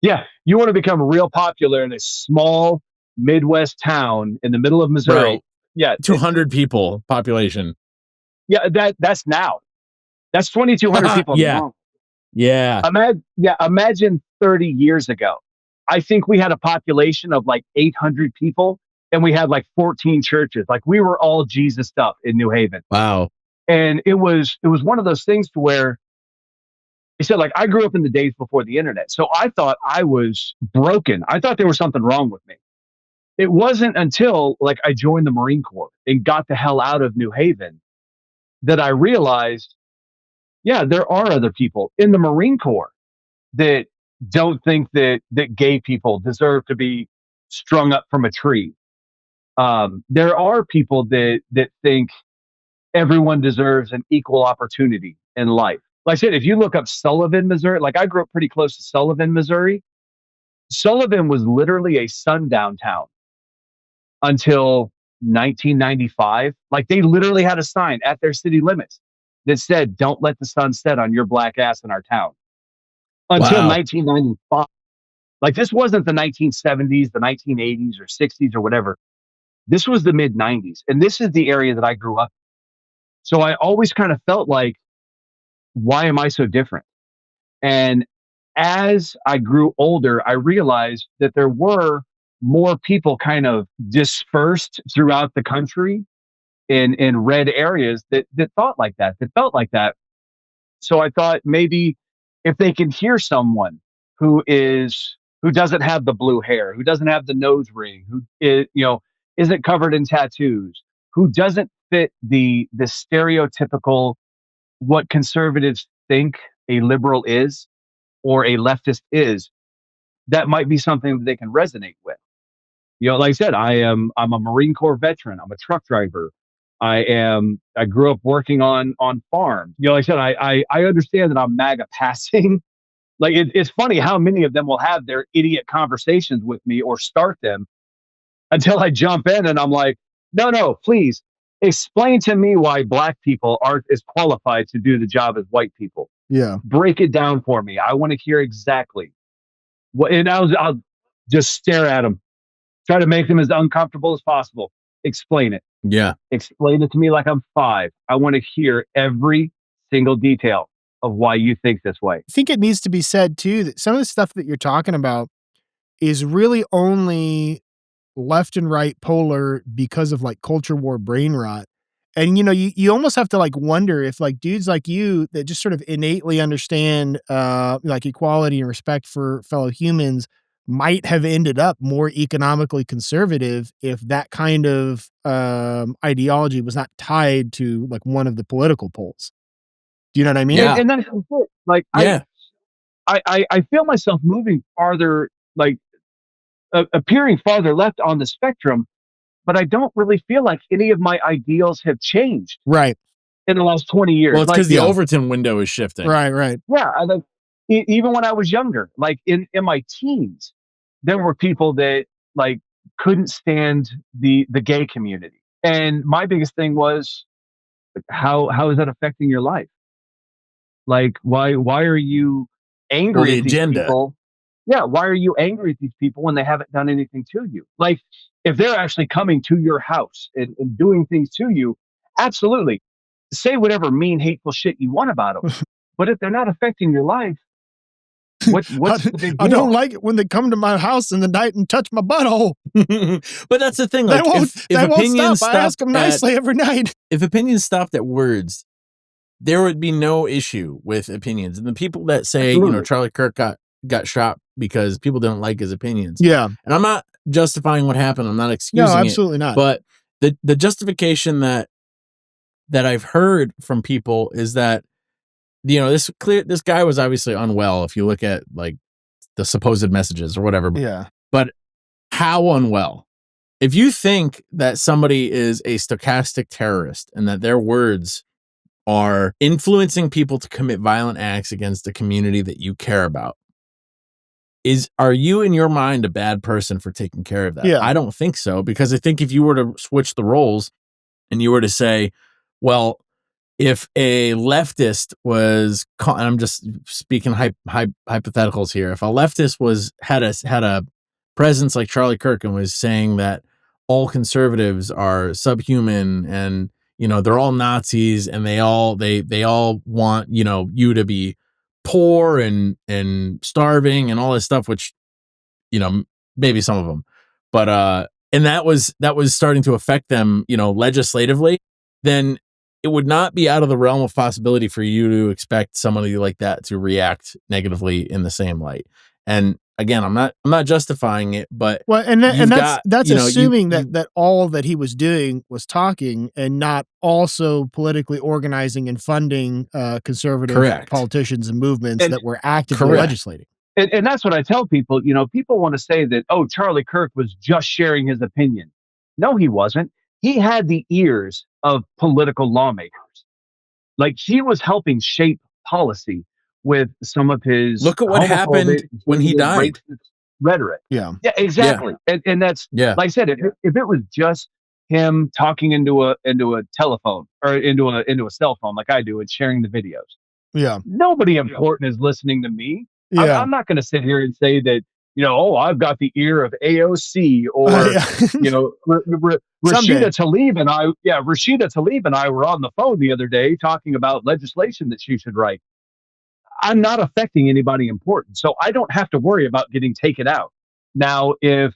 Yeah, you want to become real popular in a small Midwest town in the middle of Bro, Missouri. Yeah, 200 people population. yeah, that's now. That's 2,200 people Yeah. now. Yeah. Imagine 30 years ago. I think we had a population of like 800 people and we had like 14 churches. Like we were all Jesus stuff in New Haven. Wow. And it was one of those things to where he said, like, I grew up in the days before the internet. So I thought I was broken. I thought there was something wrong with me. It wasn't until like I joined the Marine Corps and got the hell out of New Haven that I realized, yeah, there are other people in the Marine Corps that don't think that gay people deserve to be strung up from a tree. There are people that think everyone deserves an equal opportunity in life. Like I said, if you look up Sullivan, Missouri, like I grew up pretty close to Sullivan, Missouri. Sullivan was literally a sundown town until 1995. Like they literally had a sign at their city limits that said, "Don't let the sun set on your black ass in our town." Until Wow. 1995. Like this wasn't the 1970s, the 1980s or 60s or whatever. This was the mid 90s. And this is the area that I grew up in. So I always kind of felt like, why am I so different? And as I grew older, I realized that there were more people kind of dispersed throughout the country in red areas that thought like that felt like that. So I thought maybe if they can hear someone who doesn't have the blue hair, who doesn't have the nose ring, who is, isn't covered in tattoos, who doesn't fit the stereotypical what conservatives think a liberal is or a leftist is, that might be something that they can resonate with. Like I said, I'm a Marine Corps veteran. I'm a truck driver. I grew up working on farms. Like I said, I understand that I'm MAGA passing. Like it's funny how many of them will have their idiot conversations with me or start them until I jump in and I'm like, no, please explain to me why black people aren't as qualified to do the job as white people. Yeah. Break it down for me. I want to hear exactly what, and I'll just stare at them, try to make them as uncomfortable as possible. Explain it. Yeah. Explain it to me like I'm 5. I want to hear every single detail of why you think this way. I think it needs to be said too that some of the stuff that you're talking about is really only left and right polar because of like culture war brain rot. And you almost have to like wonder if like dudes like you that just sort of innately understand like equality and respect for fellow humans might have ended up more economically conservative if that kind of ideology was not tied to like one of the political poles. Do you know what I mean? Yeah. And that's it. Like Yeah. I feel myself moving farther, like appearing farther left on the spectrum, but I don't really feel like any of my ideals have changed Right. in the last 20 years. Well, it's like, because the Overton window is shifting. Right. yeah, like even when I was younger, like in my teens, there were people that like couldn't stand the gay community. And my biggest thing was, how is that affecting your life? Like, why are you angry the at these agenda. people? Yeah, why are you angry at these people when they haven't done anything to you? Like, if they're actually coming to your house and doing things to you, absolutely. Say whatever mean, hateful shit you want about them. But if they're not affecting your life, what's the big deal? I don't like it when they come to my house in the night and touch my butthole. But that's the thing. They Like, won't, if they won't opinions stop. I ask them nicely every night. If opinions stopped at words, there would be no issue with opinions. And the people that say, Absolutely. Charlie Kirk got shot because people didn't like his opinions. Yeah. And I'm not justifying what happened. I'm not excusing No, absolutely not. But the justification that I've heard from people is that, this guy was obviously unwell if you look at like the supposed messages or whatever. Yeah. But how unwell? If you think that somebody is a stochastic terrorist and that their words are influencing people to commit violent acts against the community that you care about, are you in your mind a bad person for taking care of that? Yeah. I don't think so, because I think if you were to switch the roles and you were to say, well, if a leftist was, and I'm just speaking hypotheticals here, if a leftist had a presence like Charlie Kirk and was saying that all conservatives are subhuman and they're all Nazis and they all want you to be poor and starving and all this stuff, which maybe some of them, but and that was starting to affect them legislatively, then it would not be out of the realm of possibility for you to expect somebody like that to react negatively in the same light. And again, I'm not justifying it, but that's assuming that all that he was doing was talking and not also politically organizing and funding conservative politicians and movements that were actively legislating. And that's what I tell people. People want to say that, oh, Charlie Kirk was just sharing his opinion. No, he wasn't. He had the ears of political lawmakers. Like, he was helping shape policy with some of his. Look at what happened when he died. Rhetoric. Yeah, exactly. Yeah. And that's like I said, if it was just him talking into a telephone or into a cell phone like I do and sharing the videos. Yeah, nobody important is listening to me. Yeah. I'm not going to sit here and say that, I've got the ear of AOC or, Rashida Tlaib and I were on the phone the other day talking about legislation that she should write. I'm not affecting anybody important, so I don't have to worry about getting taken out. Now, if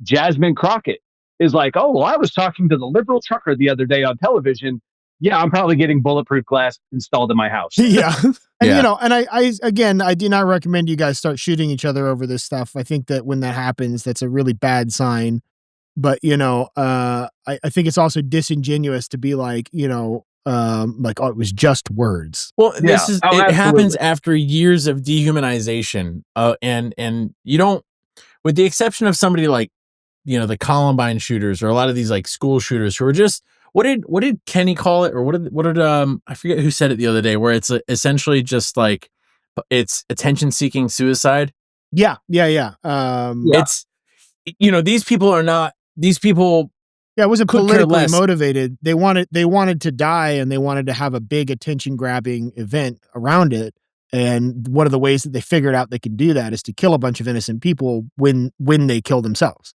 Jasmine Crockett is like, oh, well, I was talking to the liberal trucker the other day on television. Yeah, I'm probably getting bulletproof glass installed in my house. Yeah. And, and I do not recommend you guys start shooting each other over this stuff. I think that when that happens, that's a really bad sign. But, I think it's also disingenuous to be like, oh, it was just words. Well, it happens after years of dehumanization. And you don't, with the exception of somebody like, the Columbine shooters or a lot of these like school shooters who are just, what did Kenny call it? Or what did I forget who said it the other day, where it's essentially just like, it's attention seeking suicide. Yeah. It's, these people. Yeah, it wasn't politically motivated. They wanted to die and they wanted to have a big attention grabbing event around it. And one of the ways that they figured out they could do that is to kill a bunch of innocent people when they kill themselves.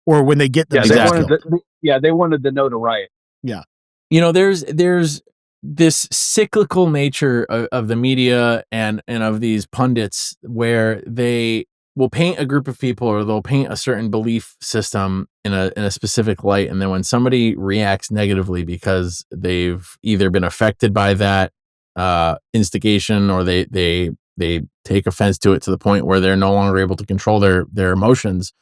Or when they get themselves killed. They wanted the notoriety. Yeah. There's this cyclical nature of the media and of these pundits where they will paint a group of people or they'll paint a certain belief system in a specific light. And then when somebody reacts negatively because they've either been affected by that instigation or they take offense to it to the point where they're no longer able to control their emotions,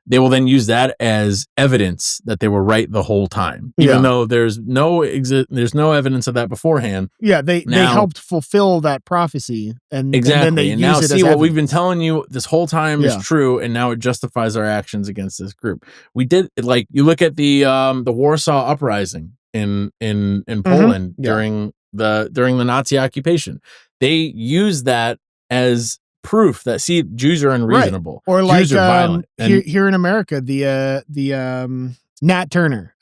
they will then use that as evidence that they were right the whole time, even though there's no evidence of that beforehand. Yeah, they helped fulfill that prophecy, and exactly. And then they and use now it see as what evidence. we've been telling you this whole time is true, and now it justifies our actions against this group. We did like you look at the Warsaw Uprising in Poland during the Nazi occupation. They used that as proof that Jews are unreasonable, right. Or like Jews are violent. Here in America, the Nat Turner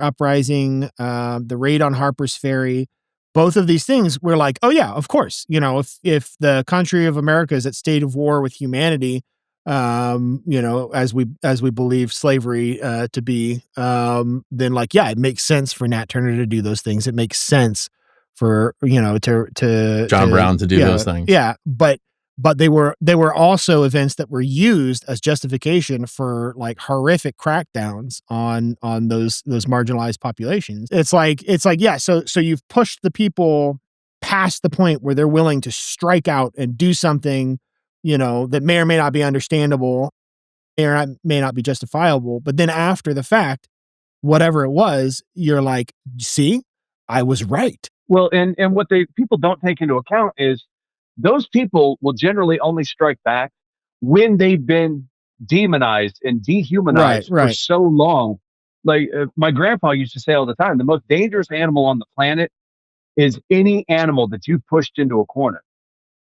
uprising, the raid on Harper's Ferry, both of these things were like, oh yeah, of course, if the country of America is at state of war with humanity, as we believe slavery to be, then like it makes sense for Nat Turner to do those things. It makes sense for to John Brown to do those things. Yeah, but they were also events that were used as justification for like horrific crackdowns on those marginalized populations. It's like so you've pushed the people past the point where they're willing to strike out and do something that may or may not be understandable or may not be justifiable, but then after the fact, whatever it was, you're like, see, I was right. Well, and what people don't take into account is those people will generally only strike back when they've been demonized and dehumanized for so long. Like my grandpa used to say all the time, the most dangerous animal on the planet is any animal that you've pushed into a corner.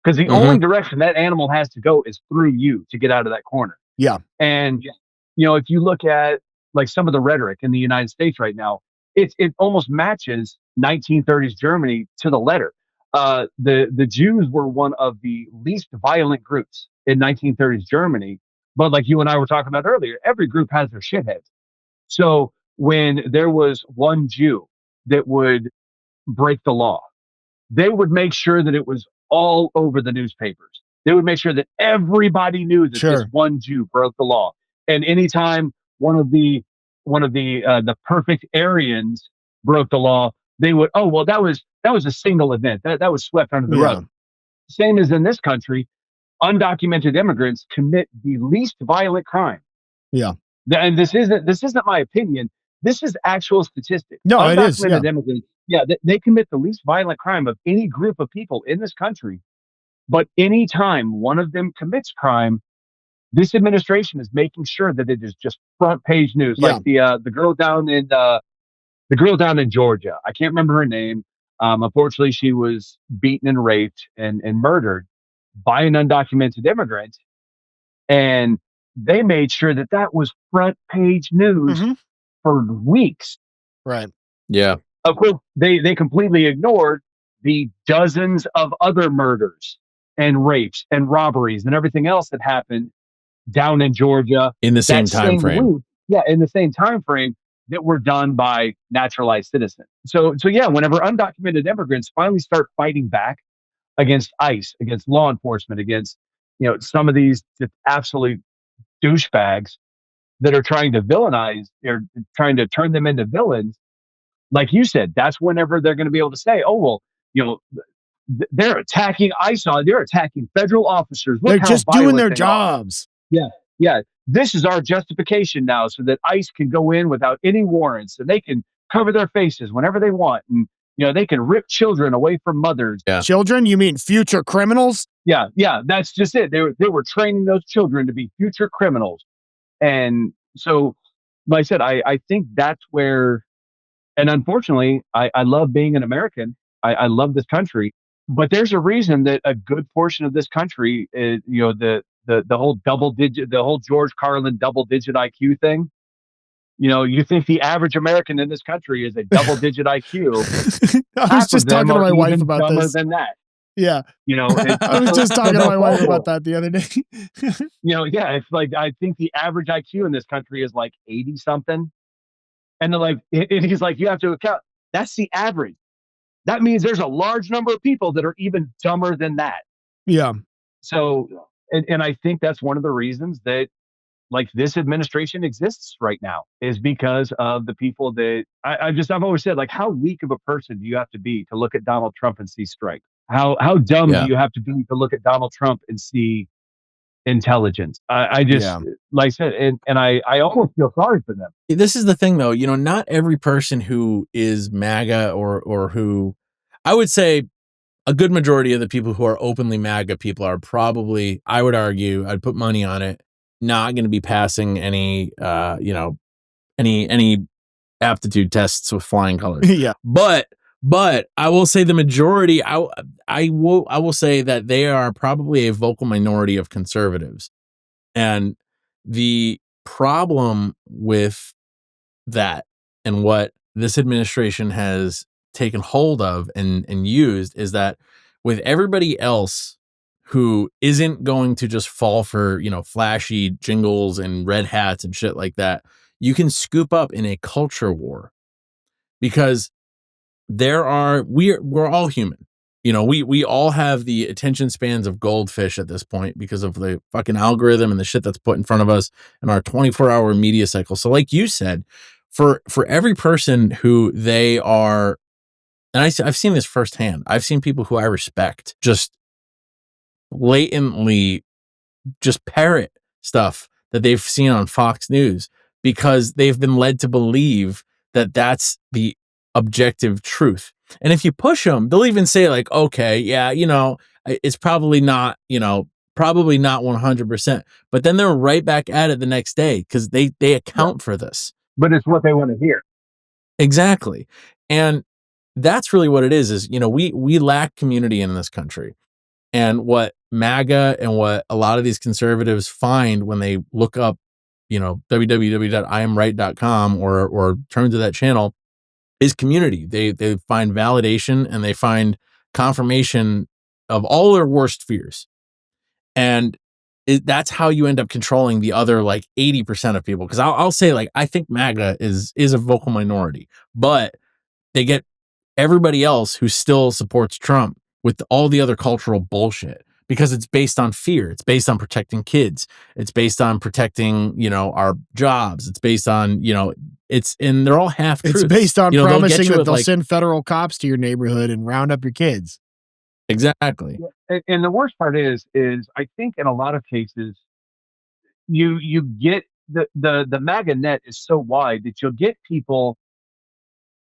Because the only direction that animal has to go is through you to get out of that corner. Yeah. And, if you look at like some of the rhetoric in the United States right now, it almost matches 1930s Germany to the letter. The Jews were one of the least violent groups in 1930s Germany, but like you and I were talking about earlier, every group has their shitheads. So when there was one Jew that would break the law, they would make sure that it was all over the newspapers. They would make sure that everybody knew that this Sure. one Jew broke the law. And anytime one of the perfect Aryans broke the law, they would, oh well, that was a single event. That was swept under the Yeah. rug. Same as in this country, undocumented immigrants commit the least violent crime. Yeah. And this isn't my opinion. This is actual statistics. No, it is. Yeah. Undocumented immigrants, yeah, they commit the least violent crime of any group of people in this country. But anytime one of them commits crime, this administration is making sure that it is just front page news. Yeah. Like the girl down in Georgia. I can't remember her name. Unfortunately, she was beaten and raped and murdered by an undocumented immigrant, and they made sure that that was front page news Mhm. for weeks. Right. Yeah. Of course, they completely ignored the dozens of other murders and rapes and robberies and everything else that happened down in Georgia In the same that time frame. week. Yeah, in the same time frame that were done by naturalized citizens. So yeah, whenever undocumented immigrants finally start fighting back against ICE, against law enforcement, against some of these just absolute douchebags that are trying to villainize or trying to turn them into villains, like you said, that's whenever they're going to be able to say, oh, well, you know, they're attacking ICE, they're attacking federal officers. Look They're how just doing violent their they are. jobs. Yeah, yeah. This is our justification now so that ICE can go in without any warrants and they can cover their faces whenever they want. And, they can rip children away from mothers. Yeah. Children? You mean future criminals? Yeah, that's just it. They were training those children to be future criminals. And so, like I said, I think that's where, and unfortunately, I love being an American. I love this country, but there's a reason that a good portion of this country is, the whole the whole George Carlin double digit IQ thing. You think the average American in this country is a double digit IQ. I was just talking to my wife about dumber this. than that. Yeah. It's I was just talking to my wife awful. about that the other day. Yeah, it's like I think the average IQ in this country is like 80 something. And they're like, and he's like, you have to account. That's the average. That means there's a large number of people that are even dumber than that. Yeah. So, and I think that's one of the reasons that like this administration exists right now is because of the people that I've always said, like, how weak of a person do you have to be to look at Donald Trump and see strength? How dumb Yeah. do you have to be to look at Donald Trump and see intelligence? I just, Yeah. like I said, and I almost feel sorry for them. This is the thing though, not every person who is MAGA or who, I would say a good majority of the people who are openly MAGA people are probably, I would argue, I'd put money on it, not going to be passing any any aptitude tests with flying colors. Yeah. But I will say the majority, I will say that they are probably a vocal minority of conservatives. And the problem with that and what this administration has taken hold of and used is that with everybody else who isn't going to just fall for, flashy jingles and red hats and shit like that, you can scoop up in a culture war because we're all human. We all have the attention spans of goldfish at this point because of the fucking algorithm and the shit that's put in front of us and our 24-hour media cycle. So like you said, for every person who they are, and I've seen this firsthand. I've seen people who I respect just blatantly just parrot stuff that they've seen on Fox News because they've been led to believe that that's the objective truth. And if you push them, they'll even say like, okay, yeah, it's probably not 100%, but then they're right back at it the next day because they account for this. But it's what they want to hear. Exactly. And that's really what it is we lack community in this country. And what MAGA and what a lot of these conservatives find when they look up, www.iamright.com or turn to that channel, is community. They find validation and they find confirmation of all their worst fears. And that's how you end up controlling the other like 80% of people. Cause I'll say, like, I think MAGA is a vocal minority, but they get everybody else who still supports Trump with all the other cultural bullshit, because it's based on fear. It's based on protecting kids. It's based on protecting, our jobs. It's based on, and they're all half truths. It's based on they'll get promising you that they'll like, send federal cops to your neighborhood and round up your kids. exactly. And the worst part is I think in a lot of cases, you get the MAGA net is so wide that you'll get people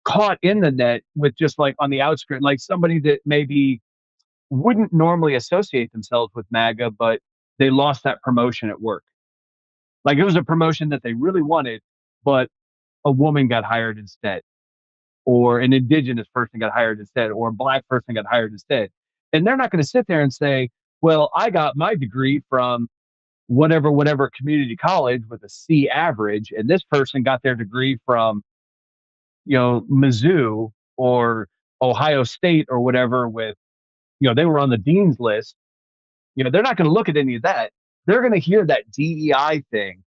caught in the net with just like on the outskirts, like somebody that maybe wouldn't normally associate themselves with MAGA, but they lost that promotion at work. Like it was a promotion that they really wanted, but a woman got hired instead, or an indigenous person got hired instead, or a black person got hired instead. And they're not going to sit there and say, well, I got my degree from whatever community college with a C average, and this person got their degree from, Mizzou or Ohio State or whatever with, they were on the dean's list. They're not going to look at any of that. They're going to hear that DEI thing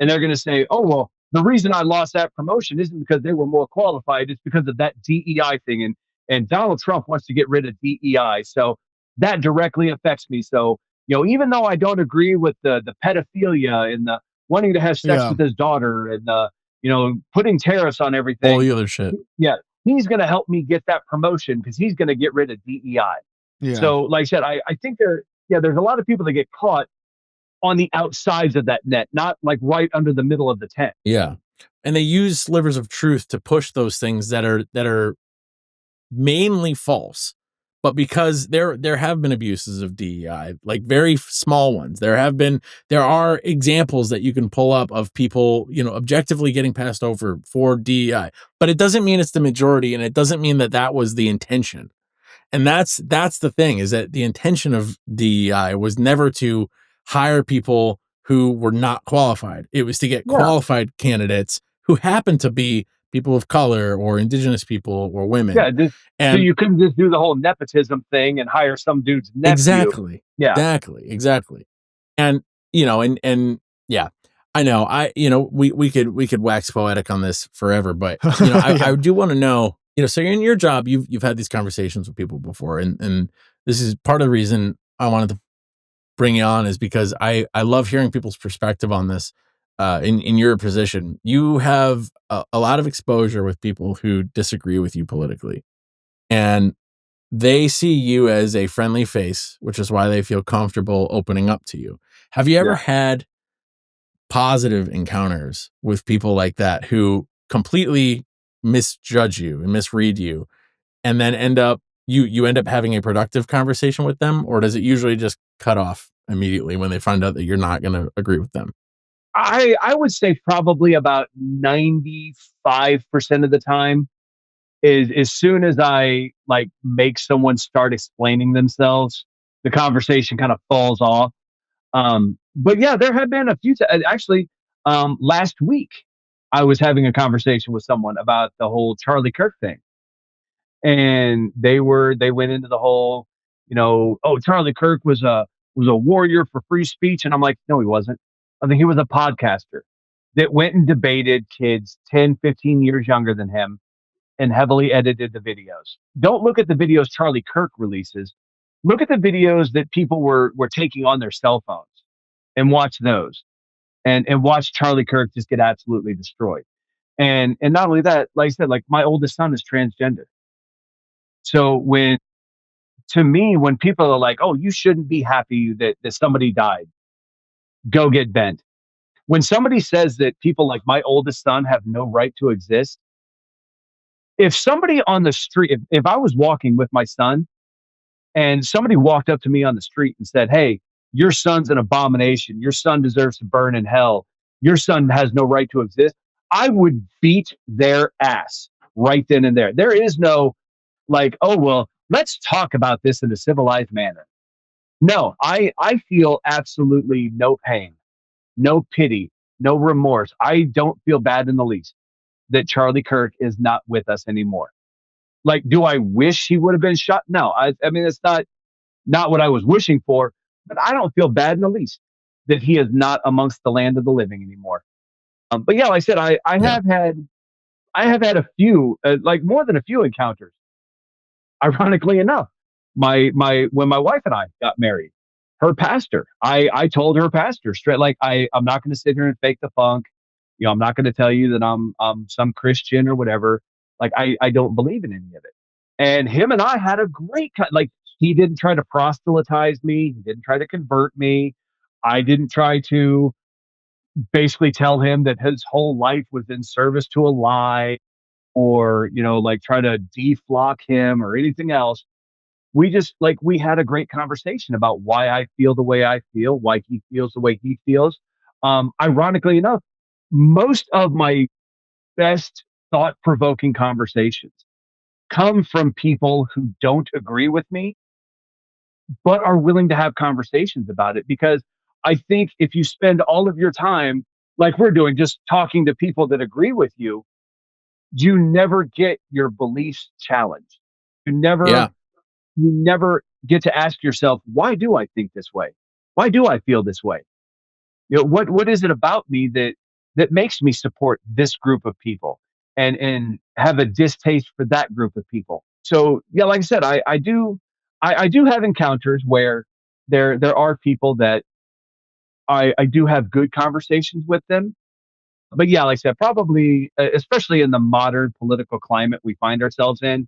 and they're going to say, oh, well, the reason I lost that promotion isn't because they were more qualified. It's because of that DEI thing. And Donald Trump wants to get rid of DEI. So that directly affects me. So, even though I don't agree with the pedophilia and the wanting to have sex with his daughter and the, putting tariffs on everything. All the other shit. Yeah. He's going to help me get that promotion because he's going to get rid of DEI. Yeah. So, like I said, I think there's a lot of people that get caught on the outsides of that net, not like right under the middle of the tent. Yeah. And they use slivers of truth to push those things that are mainly false. But because there have been abuses of DEI, like very small ones, there are examples that you can pull up of people, objectively getting passed over for DEI, but it doesn't mean it's the majority. And it doesn't mean that was the intention. And that's the thing, is that the intention of DEI was never to hire people who were not qualified. It was to get qualified candidates who happen to be people of color or indigenous people or women. Yeah. So you couldn't just do the whole nepotism thing and hire some dude's nephew. Exactly. Yeah. Exactly. And, yeah, I know we could wax poetic on this forever, but, I do want to know, so in your job, you've had these conversations with people before, and this is part of the reason I wanted to bring you on, is because I love hearing people's perspective on this. In your position, you have a lot of exposure with people who disagree with you politically, and they see you as a friendly face, which is why they feel comfortable opening up to you. Have you ever had positive encounters with people like that who completely misjudge you and misread you, and then end up having a productive conversation with them? Or does it usually just cut off immediately when they find out that you're not going to agree with them? I would say probably about 95% of the time is as soon as I like make someone start explaining themselves, the conversation kind of falls off. But yeah, there have been a few actually, last week I was having a conversation with someone about the whole Charlie Kirk thing. And they went into the whole, oh, Charlie Kirk was a warrior for free speech. And I'm like, no, he wasn't. I think he was a podcaster that went and debated kids 10, 15 years younger than him and heavily edited the videos. Don't look at the videos Charlie Kirk releases. Look at the videos that people were taking on their cell phones and watch those and watch Charlie Kirk just get absolutely destroyed. And not only that, like I said, like my oldest son is transgender. So when people are like, oh, you shouldn't be happy that somebody died, go get bent. When somebody says that people like my oldest son have no right to exist, if somebody on the street, if I was walking with my son and somebody walked up to me on the street and said, hey, your son's an abomination, your son deserves to burn in hell, your son has no right to exist, I would beat their ass right then and there. There is no like, oh, well, let's talk about this in a civilized manner. No, I feel absolutely no pain, no pity, no remorse. I don't feel bad in the least. that Charlie Kirk is not with us anymore. Like, do I wish he would have been shot? No, I mean, it's not what I was wishing for, but I don't feel bad in the least that he is not amongst the land of the living anymore. But yeah, like I said, Yeah. I have had a few, like more than a few encounters. Ironically enough, my when my wife and I got married, her pastor, I told her pastor straight, like, I'm not going to sit here and fake the funk. You know, I'm not going to tell you that I'm some Christian or whatever. Like, I don't believe in any of it. And him and I had a great like, he didn't try to proselytize me. He didn't try to convert me. I didn't try to basically tell him that his whole life was in service to a lie, or, you know, like, try to deflock him or anything else. We just, like, we had a great conversation about why I feel the way I feel, why he feels the way he feels. Ironically enough, most of my best thought provoking conversations come from people who don't agree with me, but are willing to have conversations about it. Because I think if you spend all of your time, like we're doing, just talking to people that agree with you never get your beliefs challenged. You never Yeah. you never get to ask yourself, why do I think this way? Why do I feel this way? You know, what is it about me that makes me support this group of people and have a distaste for that group of people? So yeah, like I said, I do have encounters where there are people that I do have good conversations with them. But yeah, like I said, probably, especially in the modern political climate we find ourselves in,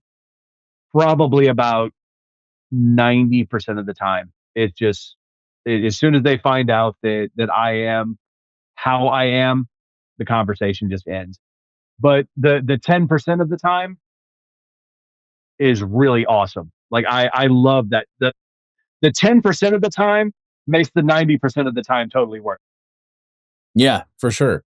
probably about 90% of the time, it's just, as soon as they find out that I am how I am, the conversation just ends. But the 10% of the time is really awesome. Like, I love that the 10% of the time makes the 90% of the time totally work. Yeah, for sure.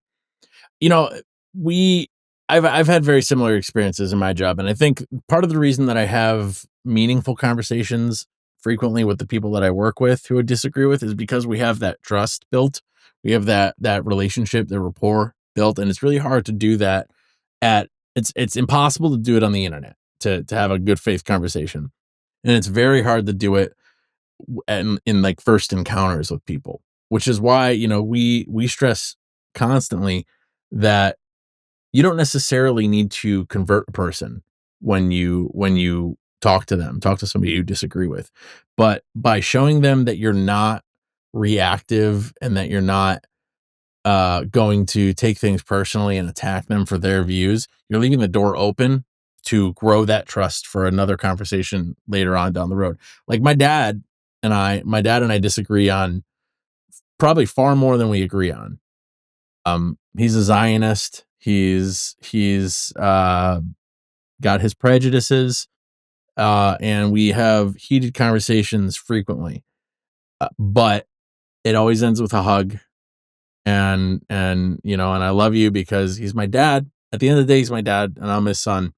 You know, we I've had very similar experiences in my job, and I think part of the reason that I have meaningful conversations frequently with the people that I work with who I disagree with is because we have that trust built. We have that relationship, the rapport built, and it's really hard to do that at it's impossible to do it on the internet to have a good faith conversation. And it's very hard to do it in like first encounters with people, which is why, we stress constantly that you don't necessarily need to convert a person when you talk to somebody you disagree with. But by showing them that you're not reactive and that you're not going to take things personally and attack them for their views, you're leaving the door open to grow that trust for another conversation later on down the road. Like my dad and I disagree on probably far more than we agree on. He's a Zionist. He's got his prejudices, and we have heated conversations frequently. But it always ends with a hug, and I love you because he's my dad. At the end of the day, he's my dad, and I'm his son.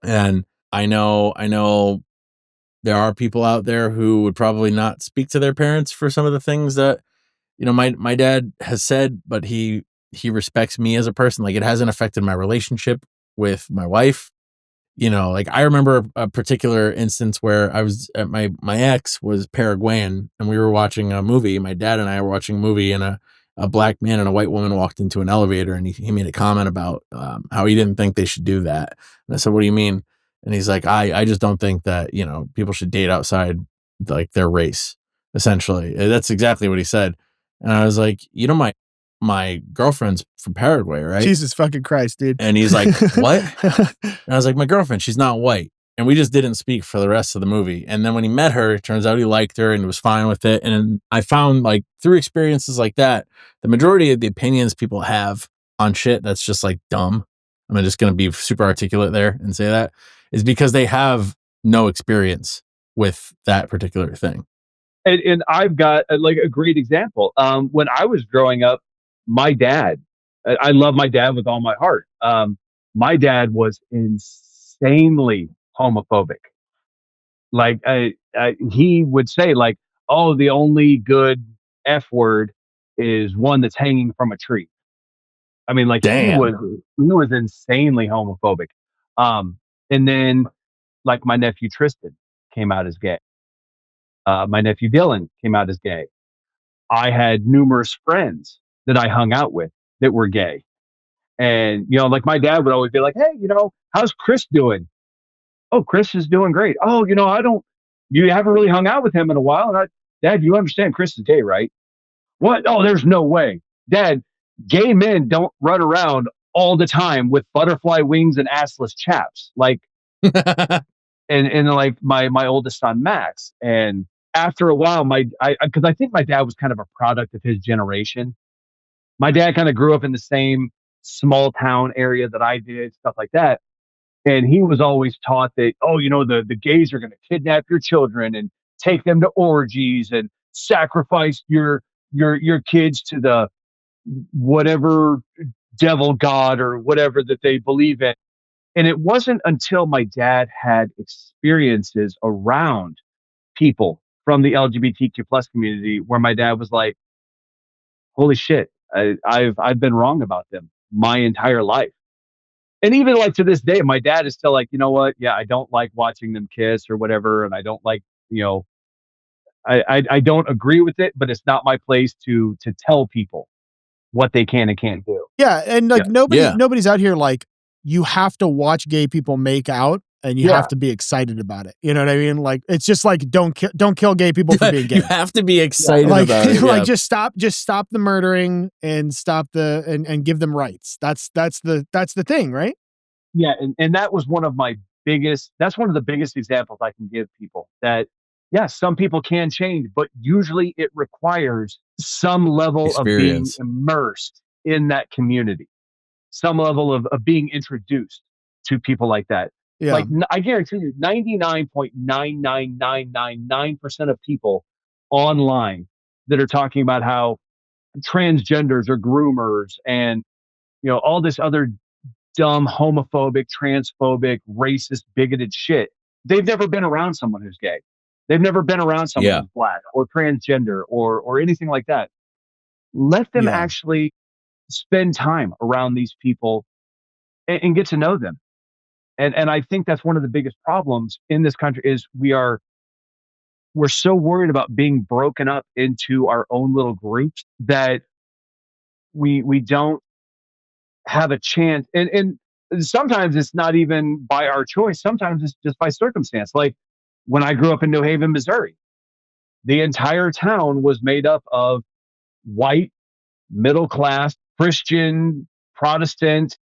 And I know there are people out there who would probably not speak to their parents for some of the things that my dad has said, but he respects me as a person. Like, it hasn't affected my relationship with my wife. Like, I remember a particular instance where I was at my ex was Paraguayan, and we were watching a movie. My dad and I were watching a movie, and a black man and a white woman walked into an elevator, and he made a comment about how he didn't think they should do that. And I said, "What do you mean?" And he's like, "I just don't think that people should date outside like their race." Essentially, that's exactly what he said. And I was like, my girlfriend's from Paraguay, right? Jesus fucking Christ, dude. And he's like, "What?" And I was like, "My girlfriend, she's not white." And we just didn't speak for the rest of the movie. And then when he met her, it turns out he liked her and was fine with it. And I found, like, through experiences like that, the majority of the opinions people have on shit that's just like dumb. I'm just going to be super articulate there and say that is because they have no experience with that particular thing. And I've got like a great example. When I was growing up, my dad, I love my dad with all my heart. My dad was insanely homophobic. Like, he would say, like, "Oh, the only good F word is one that's hanging from a tree." I mean, like Damn. he was insanely homophobic. And then like my nephew Tristan came out as gay. My nephew Dylan came out as gay. I had numerous friends that I hung out with that were gay. And, like my dad would always be like, hey, how's Chris doing? Oh, Chris is doing great. Oh, you haven't really hung out with him in a while. And Dad, you understand Chris is gay, right? What? Oh, there's no way. Dad, gay men don't run around all the time with butterfly wings and assless chaps. Like, and like my oldest son, Max. And after a while, because I think my dad was kind of a product of his generation. My dad kind of grew up in the same small town area that I did, stuff like that. And he was always taught that, oh, the gays are going to kidnap your children and take them to orgies and sacrifice your kids to the whatever devil god or whatever that they believe in. And it wasn't until my dad had experiences around people from the LGBTQ plus community where my dad was like, holy shit, I've been wrong about them my entire life. And even like to this day, my dad is still like, you know what? Yeah, I don't like watching them kiss or whatever, and I don't like, I don't agree with it, but it's not my place to tell people what they can and can't do. Yeah, and Yeah. like Yeah. nobody's out here like you have to watch gay people make out and you Yeah. have to be excited about it. You know what I mean? Like it's just like don't kill gay people for being gay. You have to be excited Like about it. like Yeah. just stop the murdering and stop and give them rights. That's the thing, right? Yeah, and that was one of my that's one of the biggest examples I can give people that yes, some people can change, but usually it requires some level of being Experience. immersed in that community, some level of being introduced to people like that. Yeah. Like I guarantee you, 99.99999% of people online that are talking about how transgenders are groomers and all this other dumb, homophobic, transphobic, racist, bigoted shit. They've never been around someone who's gay. They've never been around someone Yeah. who's black or transgender or anything like that. Let them Yeah. actually spend time around these people and get to know them. And I think that's one of the biggest problems in this country is we're so worried about being broken up into our own little groups that we don't have a chance. And sometimes it's not even by our choice. Sometimes it's just by circumstance. Like when I grew up in New Haven, Missouri, the entire town was made up of white, middle class, Christian, Protestant,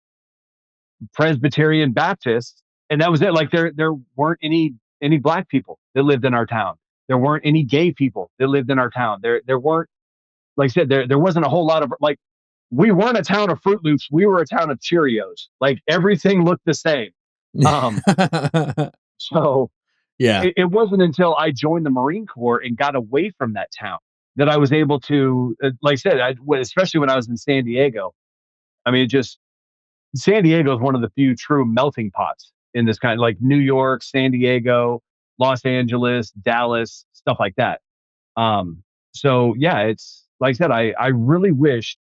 Presbyterian Baptists, and that was it. Like there weren't any black people that lived in our town. There weren't any gay people that lived in our town. There weren't, like I said, there wasn't a whole lot of like we weren't a town of Fruit Loops. We were a town of Cheerios. Like everything looked the same. So Yeah. it wasn't until I joined the Marine Corps and got away from that town that I was able to, like I said, especially when I was in San Diego. I mean, San Diego is one of the few true melting pots in this kind of like New York, San Diego, Los Angeles, Dallas, stuff like that. So yeah, it's like I said, I really wish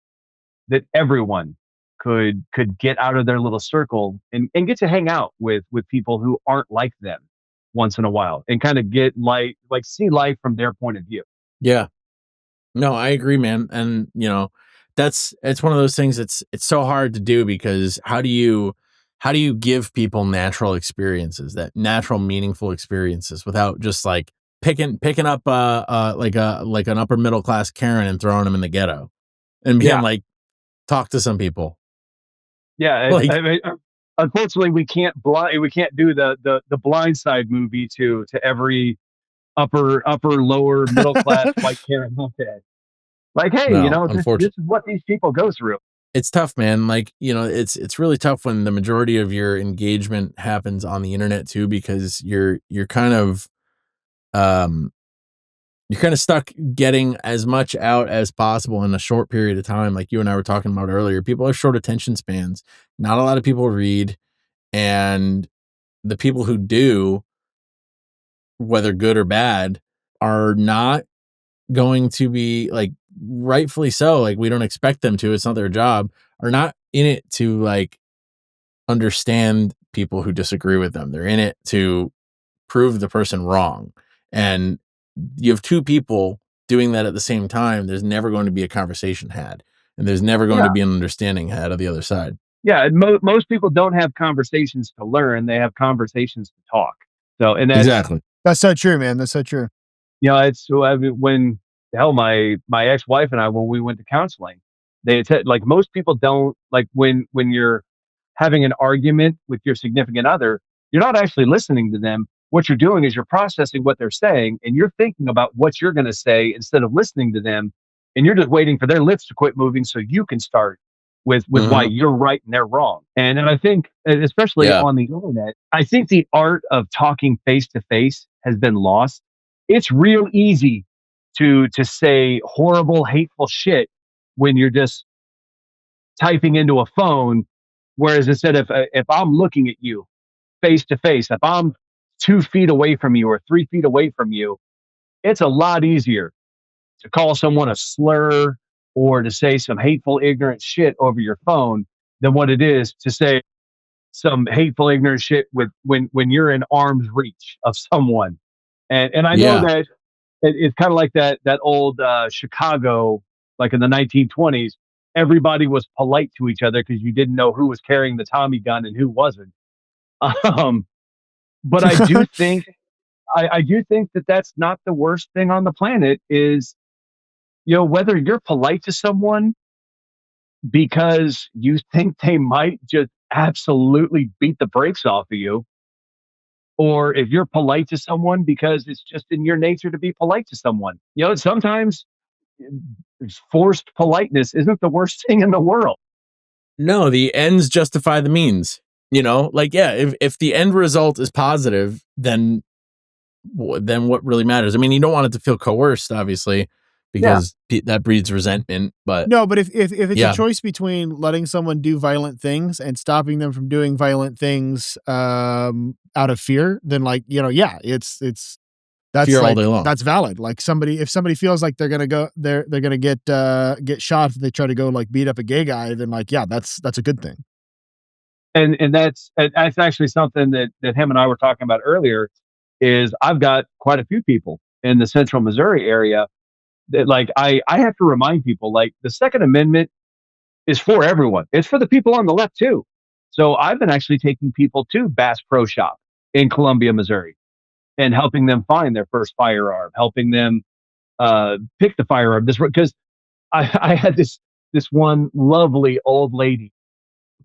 that everyone could get out of their little circle and get to hang out with people who aren't like them once in a while and kind of get like see life from their point of view. Yeah. No, I agree, man. And it's one of those things it's so hard to do because how do you give people natural experiences, that natural, meaningful experiences without just like picking up like an upper middle class Karen and throwing them in the ghetto and being Yeah. like, talk to some people. Yeah, Like- I mean, unfortunately, we can't do the Blind Side movie to every upper lower middle class white Karen Humphead. Like, hey, No, this is what these people go through. It's tough, man. Like, it's really tough when the majority of your engagement happens on the internet too, because you're kind of stuck getting as much out as possible in a short period of time. Like you and I were talking about earlier, people have short attention spans. Not a lot of people read, and the people who do, whether good or bad, are not going to be like rightfully so. Like we don't expect them to. It's not their job. are not in it to like understand people who disagree with them. They're in it to prove the person wrong. And you have two people doing that at the same time, there's never going to be a conversation had, and there's never going Yeah. to be an understanding had of the other side. Yeah. And most people don't have conversations to learn. They have conversations to talk. So, and Exactly. That's so true, man. That's so true. it's when hell, my ex-wife and I, when we went to counseling, they had said, like, most people don't like when you're having an argument with your significant other, you're not actually listening to them. What you're doing is you're processing what they're saying and you're thinking about what you're going to say instead of listening to them. And you're just waiting for their lips to quit moving so you can start with why you're right and they're wrong. And I think, especially Yeah. on the internet, I think the art of talking face to face has been lost. It's real easy to say horrible, hateful shit when you're just typing into a phone. Whereas instead of if I'm looking at you face to face, if I'm 2 feet away from you or 3 feet away from you, it's a lot easier to call someone a slur or to say some hateful, ignorant shit over your phone than what it is to say some hateful, ignorant shit with when you're in arm's reach of someone. And I know Yeah. that it's kind of like that old Chicago, like in the 1920s. Everybody was polite to each other because you didn't know who was carrying the Tommy gun and who wasn't. Um, but I do think that that's not the worst thing on the planet. Is whether you're polite to someone because you think they might just absolutely beat the brakes off of you, or if you're polite to someone because it's just in your nature to be polite to someone. Sometimes forced politeness isn't the worst thing in the world. No, the ends justify the means. Like, yeah, if the end result is positive, then what really matters? I mean, you don't want it to feel coerced, obviously, Yeah. because that breeds resentment. But No, but if it's a yeah, choice between letting someone do violent things and stopping them from doing violent things out of fear, then yeah, it's that's fear all like day long. that's valid. Like if somebody feels like they're gonna get shot if they try to go like beat up a gay guy, then yeah, that's a good thing. And that's actually something that him and I were talking about earlier. Is I've got quite a few people in the central Missouri area that, like, I have to remind people, like, the Second Amendment is for everyone. It's for the people on the left too. So I've been actually taking people to Bass Pro Shop in Columbia, Missouri, and helping them find their first firearm, helping them pick the firearm. This because I had this one lovely old lady,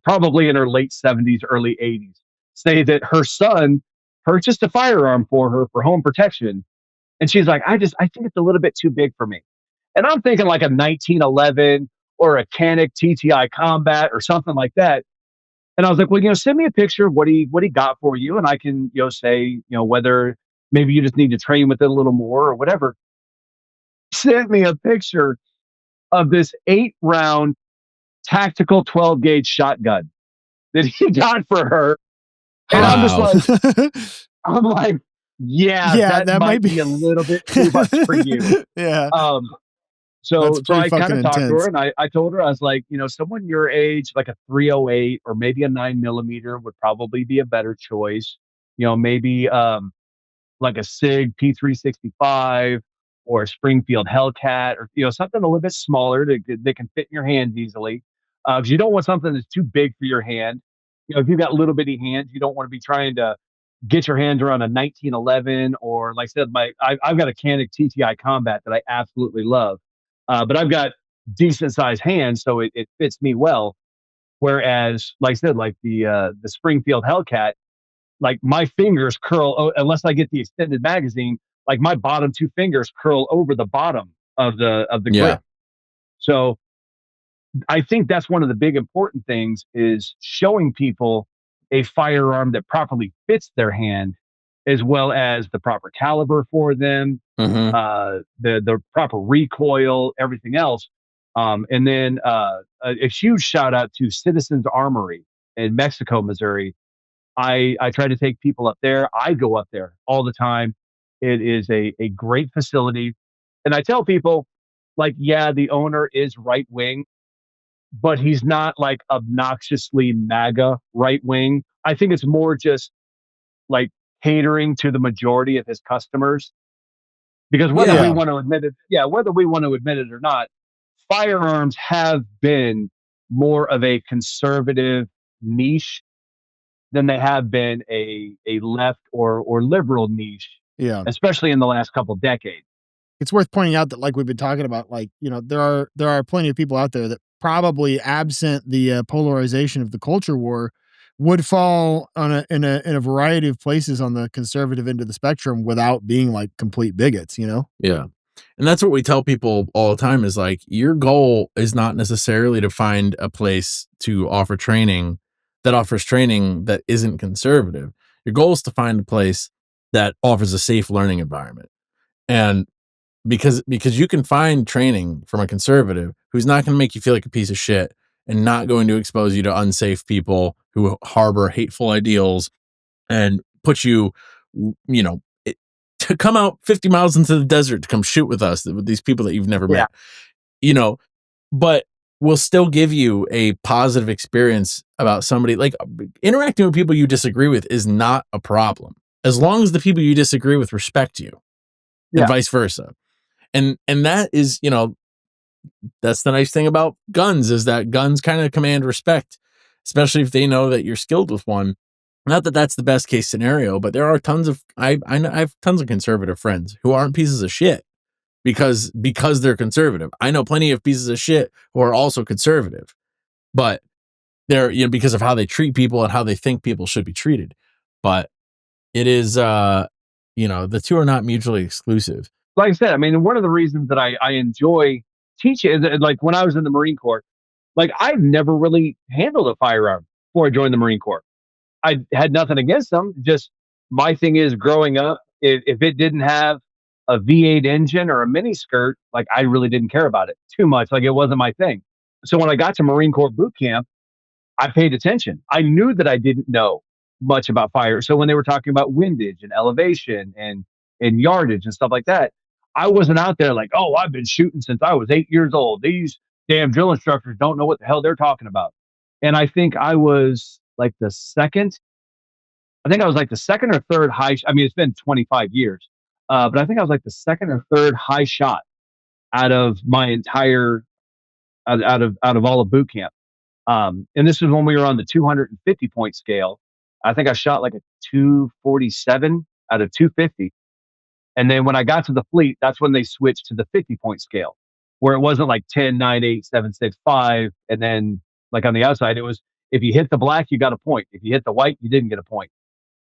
probably in her late 70s, early 80s, say that her son purchased a firearm for her for home protection. And she's like, I think it's a little bit too big for me. And I'm thinking like a 1911 or a Canic TTI Combat or something like that. And I was like, well, send me a picture of what he got for you, and I can, say, whether maybe you just need to train with it a little more or whatever. Sent me a picture of this 8 round tactical 12 gauge shotgun that he got for her. And I'm just Wow. like, yeah, Yeah, that might might be a little bit too much for you. Yeah, Um, that's so pretty I kind fucking of talked to her intense. and I told her, I was like, someone your age, like a 308 or maybe a 9 millimeter would probably be a better choice. Maybe like a SIG P365 or a Springfield Hellcat, or something a little bit smaller that can fit in your hands easily. Because you don't want something that's too big for your hand. If you've got little bitty hands, you don't want to be trying to get your hands around a 1911, or, like I said, I've got a Canic TTI Combat that I absolutely love, but I've got decent sized hands, so it fits me well. Whereas, like I said, like the Springfield Hellcat, like my fingers curl unless I get the extended magazine. Like my bottom 2 fingers curl over the bottom of the Yeah. grip. So I think that's one of the big important things, is showing people a firearm that properly fits their hand, as well as the proper caliber for them, hmm the proper recoil, everything else. And then a huge shout out to Citizens Armory in Mexico, Missouri. I try to take people up there. I go up there all the time. It is a great facility. And I tell people, like, yeah, the owner is right wing, but he's not like obnoxiously MAGA right wing. I think it's more just like catering to the majority of his customers. Because whether we Yeah. want to admit it, yeah, whether we want to admit it or not, firearms have been more of a conservative niche than they have been a left or liberal niche, Yeah. especially in the last couple decades. It's worth pointing out that, like we've been talking about, like, there are plenty of people out there that probably, absent the polarization of the culture war, would fall on a variety of places on the conservative end of the spectrum without being like complete bigots, you know? Yeah. And that's what we tell people all the time is like, your goal is not necessarily to find a place to offer training that offers training that isn't conservative. Your goal is to find a place that offers a safe learning environment. And because you can find training from a conservative who's not going to make you feel like a piece of shit and not going to expose you to unsafe people who harbor hateful ideals and put you, you know, to come out 50 miles into the desert to come shoot with us, with these people that you've never Yeah. met, you know, but will still give you a positive experience about somebody. Like, interacting with people you disagree with is not a problem as long as the people you disagree with respect you, and Yeah. vice versa. And that is, that's the nice thing about guns, is that guns kind of command respect, especially if they know that you're skilled with one. Not that that's the best case scenario, but there are tons of I have tons of conservative friends who aren't pieces of shit because they're conservative. I know plenty of pieces of shit who are also conservative, but they're, because of how they treat people and how they think people should be treated. But it is the two are not mutually exclusive. Like I said, I mean, one of the reasons that I enjoy teaching is that, like when I was in the Marine Corps, like I've never really handled a firearm before I joined the Marine Corps. I had nothing against them. Just my thing is growing up, if it didn't have a V8 engine or a mini skirt, like I really didn't care about it too much. Like it wasn't my thing. So when I got to Marine Corps boot camp, I paid attention. I knew that I didn't know much about fire. So when they were talking about windage and elevation and yardage and stuff like that, I wasn't out there like, oh, I've been shooting since I was 8 years old. These damn drill instructors don't know what the hell they're talking about. And I think I was like the second. I think I was like the second or third high. I mean, it's been 25 years, but I think I was like the second or third high shot out of my entire out of all of boot camp. And this was when we were on the 250 point scale. I think I shot like a 247 out of 250. And then when I got to the fleet, that's when they switched to the 50-point scale, where it wasn't like 10, 9, 8, 7, 6, 5. And then like on the outside, it was if you hit the black, you got a point. If you hit the white, you didn't get a point.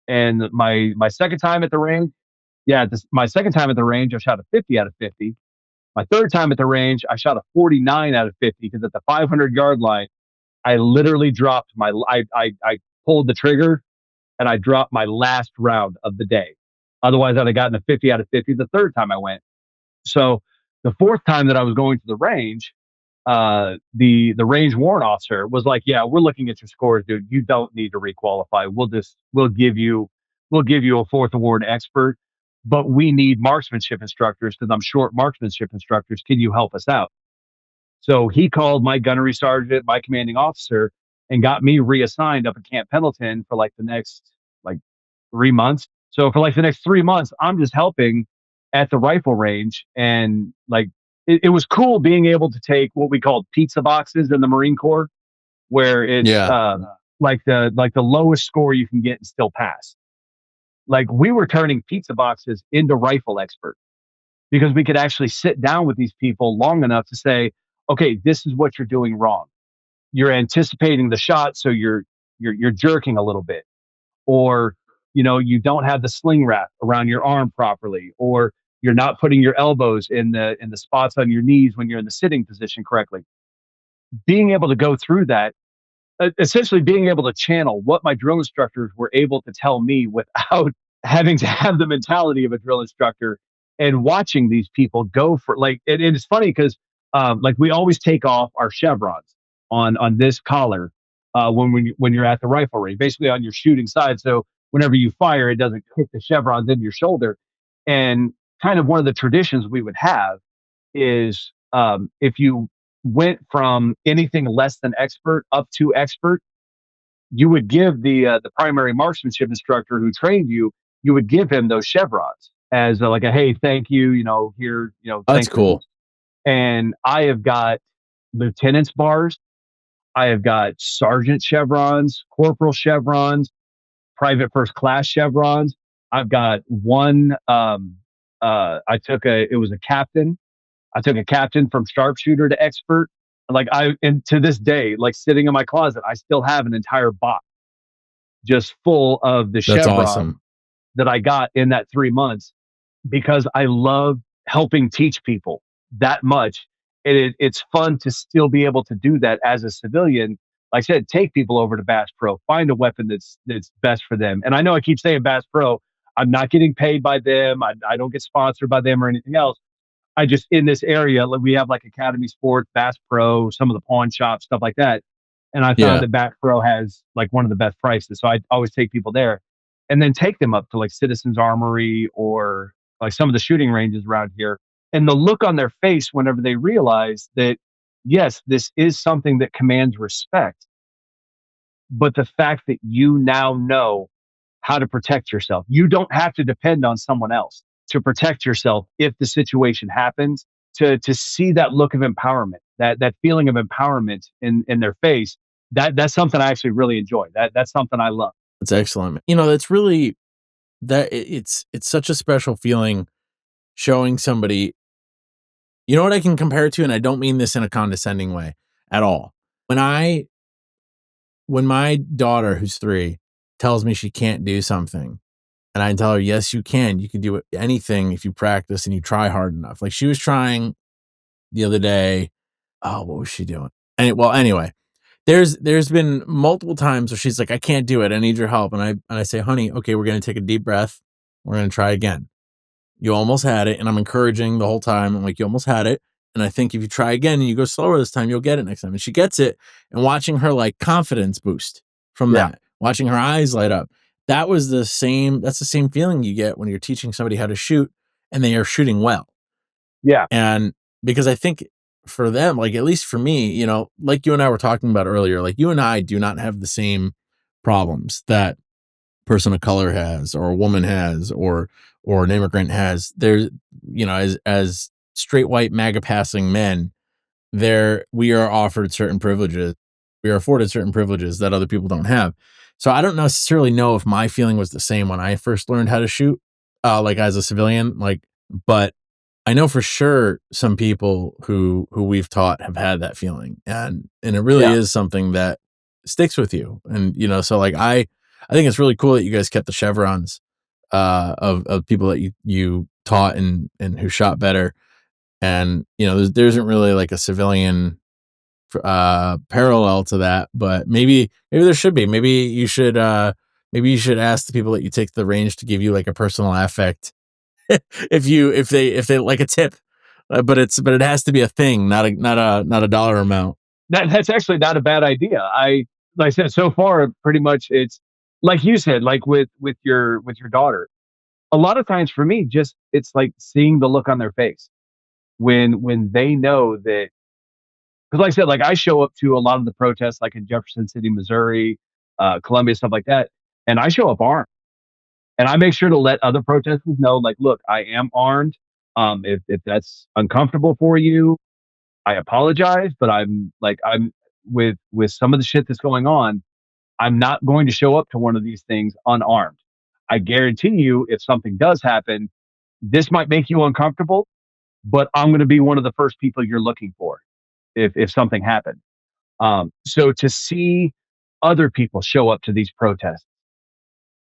And my second time at the range, my second time at the range, I shot a 50 out of 50. My third time at the range, I shot a 49 out of 50 because at the 500-yard line, I literally dropped I pulled the trigger and I dropped my last round of the day. Otherwise, I'd have gotten a 50 out of 50 the third time I went. So the fourth time that I was going to the range, the range warrant officer was like, "Yeah, we're looking at your scores, dude. You don't need to requalify. We'll give you a fourth award expert, but we need marksmanship instructors because I'm short marksmanship instructors. Can you help us out?" So he called my gunnery sergeant, my commanding officer, and got me reassigned up at Camp Pendleton for like the next like 3 months. So for like the next 3 months, I'm just helping at the rifle range. And like it was cool being able to take what we called pizza boxes in the Marine Corps, where it's Yeah. like the lowest score you can get and still pass. Like we were turning pizza boxes into rifle experts because we could actually sit down with these people long enough to say, okay, this is what you're doing wrong. You're anticipating the shot, so you're jerking a little bit, or you don't have the sling wrap around your arm properly, or you're not putting your elbows in the spots on your knees when you're in the sitting position correctly. Being able to go through that, essentially being able to channel what my drill instructors were able to tell me without having to have the mentality of a drill instructor, and watching these people go for like, and it's funny because like we always take off our chevrons on this collar when you're at the rifle range, basically on your shooting side. So whenever you fire, it doesn't kick the chevrons into your shoulder. And kind of one of the traditions we would have is if you went from anything less than expert up to expert, you would give the primary marksmanship instructor who trained you, you would give him those chevrons as like a hey, thank you, here, That's thanks for cool. and I have got lieutenant's bars, I have got sergeant chevrons, corporal chevrons, private first class chevrons. I've got one. It was a captain. I took a captain from sharpshooter to expert. And to this day, like sitting in my closet, I still have an entire box just full of the That's chevrons awesome. that I got in that 3 months because I love helping teach people that much. It's fun to still be able to do that as a civilian. Like I said, take people over to Bass Pro, find a weapon that's best for them. And I know I keep saying Bass Pro, I'm not getting paid by them. I don't get sponsored by them or anything else. I just in this area, like we have like Academy Sports, Bass Pro, some of the pawn shops, stuff like that. And I found Yeah. that Bass Pro has like one of the best prices. So I always take people there and then take them up to like Citizens Armory or like some of the shooting ranges around here. And the look on their face whenever they realize that, yes, this is something that commands respect, but the fact that you now know how to protect yourself, you don't have to depend on someone else to protect yourself if the situation happens. To see that look of empowerment, that feeling of empowerment in their face, that's something I actually really enjoy. That's something I love. That's excellent. You know, that's really it's such a special feeling showing somebody. You know what I can compare it to, and I don't mean this in a condescending way at all. When my daughter, who's 3, tells me she can't do something, and I tell her, yes, you can. You can do anything if you practice and you try hard enough. Like she was trying the other day. Oh, what was she doing? Anyway, there's been multiple times where she's like, I can't do it. I need your help. And I say, honey, okay, we're gonna take a deep breath. We're gonna try again. You almost had it. And I'm encouraging the whole time. I'm like, you almost had it. And I think if you try again and you go slower this time, you'll get it next time. And she gets it. And watching her like confidence boost from Yeah. that, watching her eyes light up. That's the same feeling you get when you're teaching somebody how to shoot and they are shooting well. Yeah. And because I think for them, like at least for me, like you and I were talking about earlier, like you and I do not have the same problems that person of color has or a woman has or an immigrant has. There's as straight white MAGA passing men, we are offered certain privileges. We are afforded certain privileges that other people don't have. So I don't necessarily know if my feeling was the same when I first learned how to shoot, like as a civilian, but I know for sure some people who we've taught have had that feeling, and it really Yeah. is something that sticks with you. And so like I think it's really cool that you guys kept the chevrons of people that you taught and who shot better. And there isn't really like a civilian parallel to that, but maybe there should be. Maybe you should ask the people that you take to the range to give you like a personal affect if they like a tip, but it has to be a thing, not a dollar amount. That's actually not a bad idea. Like I said, so far, pretty much it's like you said, like with your daughter. A lot of times for me, just it's like seeing the look on their face when they know that. Because like I said, like I show up to a lot of the protests, like in Jefferson City, Missouri, Columbia, stuff like that, and I show up armed, and I make sure to let other protesters know, like, look, I am armed. If that's uncomfortable for you, I apologize, but I'm with some of the shit that's going on. I'm not going to show up to one of these things unarmed. I guarantee you, if something does happen, this might make you uncomfortable, but I'm going to be one of the first people you're looking for if something happened. So to see other people show up to these protests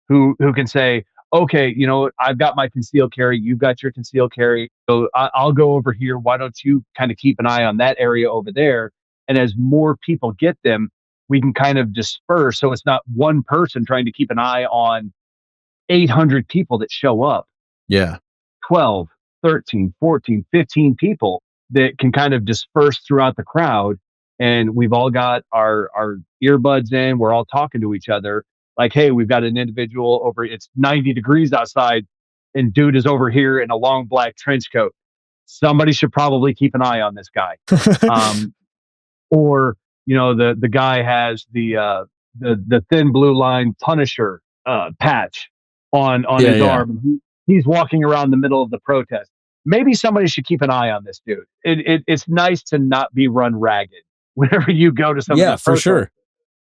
who can say, okay, I've got my concealed carry, you've got your concealed carry, so I'll go over here. Why don't you kind of keep an eye on that area over there? And as more people get them, we can kind of disperse. So it's not one person trying to keep an eye on 800 people that show up. Yeah. 12, 13, 14, 15 people that can kind of disperse throughout the crowd. And we've all got our earbuds in. We're all talking to each other. Like, hey, we've got an individual over, it's 90 degrees outside, and dude is over here in a long black trench coat. Somebody should probably keep an eye on this guy. or the guy has the thin blue line Punisher patch on Yeah, his yeah. arm. And he's walking around the middle of the protest. Maybe somebody should keep an eye on this dude. It's nice to not be run ragged whenever you go to some of Yeah, these for protests sure.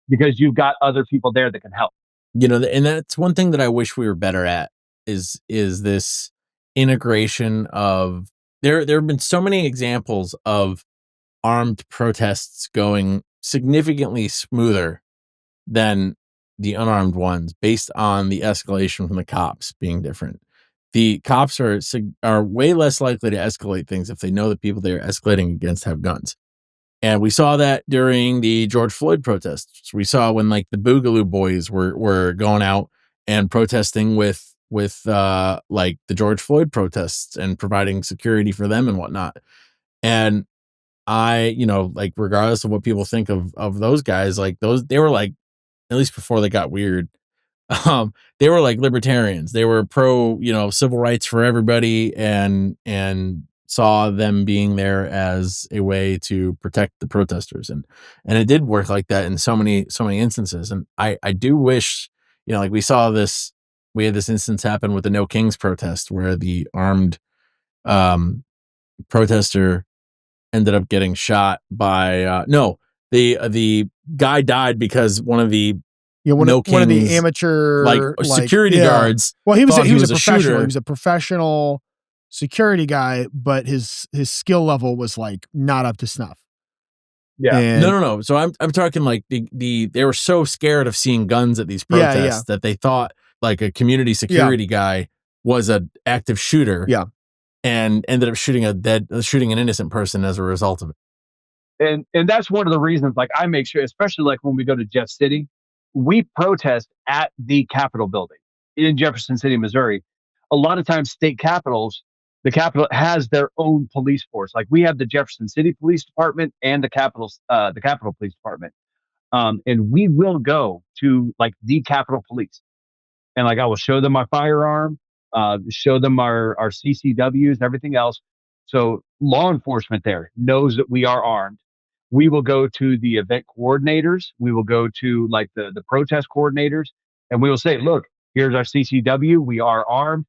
because you've got other people there that can help. And that's one thing that I wish we were better at is this integration of there have been so many examples of armed protests going significantly smoother than the unarmed ones based on the escalation from the cops being different. The cops are way less likely to escalate things if they know the people they are escalating against have guns. And we saw that during the George Floyd protests. We saw when like the Boogaloo Boys were going out and protesting with like the George Floyd protests and providing security for them and whatnot. And like regardless of what people think of those guys, like they were like, at least before they got weird, they were like libertarians. They were pro, civil rights for everybody, and saw them being there as a way to protect the protesters, and it did work like that in so many instances. And I do wish, like we had this instance happen with the No Kings protest where the armed um protester ended up getting shot by no, the guy died because one of the No One of the Kings amateur security guards Well, thought he was a professional. shooter. He was a professional security guy, but his skill level was like not up to snuff. Yeah. And No. So I'm talking like they were so scared of seeing guns at these Yeah, protests that they thought like a community security guy was an active shooter. Yeah. And ended up shooting an innocent person as a result of it. And that's one of the reasons, like, I make sure, especially like when we go to Jeff City, we protest at the Capitol building in Jefferson City, Missouri. A lot of times, state capitals, the Capitol has their own police force. Like we have the Jefferson City Police Department and the Capitol Police Department. And we will go to like the Capitol Police, and like I will show them my firearm, show them our CCWs, everything else. So law enforcement there knows that we are armed. We will go to the event coordinators. We will go to like the protest coordinators, and we will say, "Look, here's our CCW. We are armed.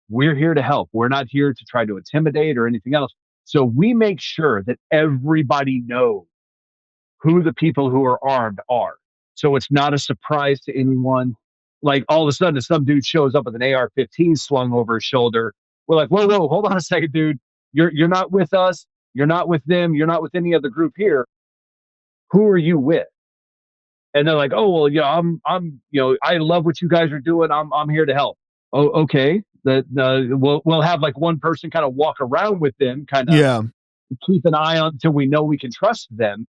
We're here to help. We're not here to try to intimidate or anything else." So we make sure that everybody knows who the people who are armed are. So it's not a surprise to anyone. Like all of a sudden, if some dude shows up with an AR-15 slung over his shoulder, we're like, whoa, hold on a second, dude. You're not with us. You're not with them. You're not with any other group here. Who are you with? And they're like, oh well, I love what you guys are doing. I'm here to help. Oh, okay. We'll have like one person kind of walk around with them, kind of keep an eye on until we know we can trust them.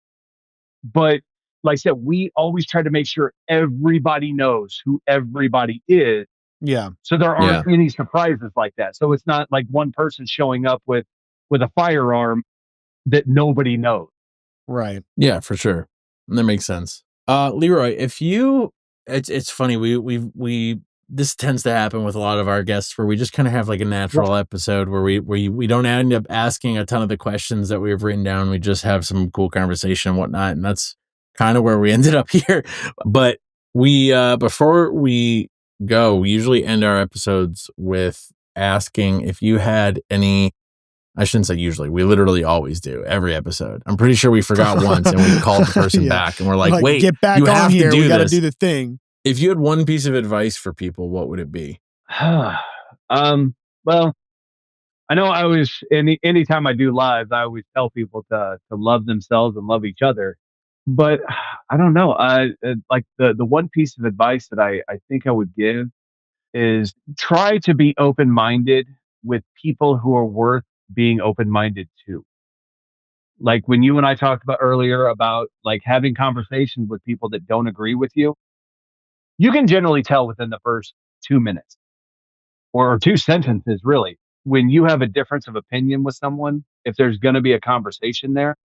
But like I said, we always try to make sure everybody knows who everybody is. Yeah. So there aren't any surprises like that. So it's not like one person showing up with a firearm that nobody knows. Right. Yeah, for sure. That makes sense. Leroy, it's funny. We this tends to happen with a lot of our guests where we just kind of have like a natural episode where we don't end up asking a ton of the questions that we've written down. We just have some cool conversation and whatnot. And that's kind of where we ended up here. But we, before we go, we usually end our episodes with asking if you had any, I shouldn't say usually, we literally always do every episode. I'm pretty sure we forgot once and we called the person back and we're like, wait, get back you on have here. to do We got to this. do the thing. If you had one piece of advice for people, what would it be? Well, I know I always, anytime I do lives, I always tell people to love themselves and love each other. But I don't know. Like the one piece of advice that I think I would give is try to be open minded with people who are worth being open minded to. Like when you and I talked about earlier about like having conversations with people that don't agree with you can generally tell within the first 2 minutes or two sentences, really, when you have a difference of opinion with someone, if there's going to be a conversation there,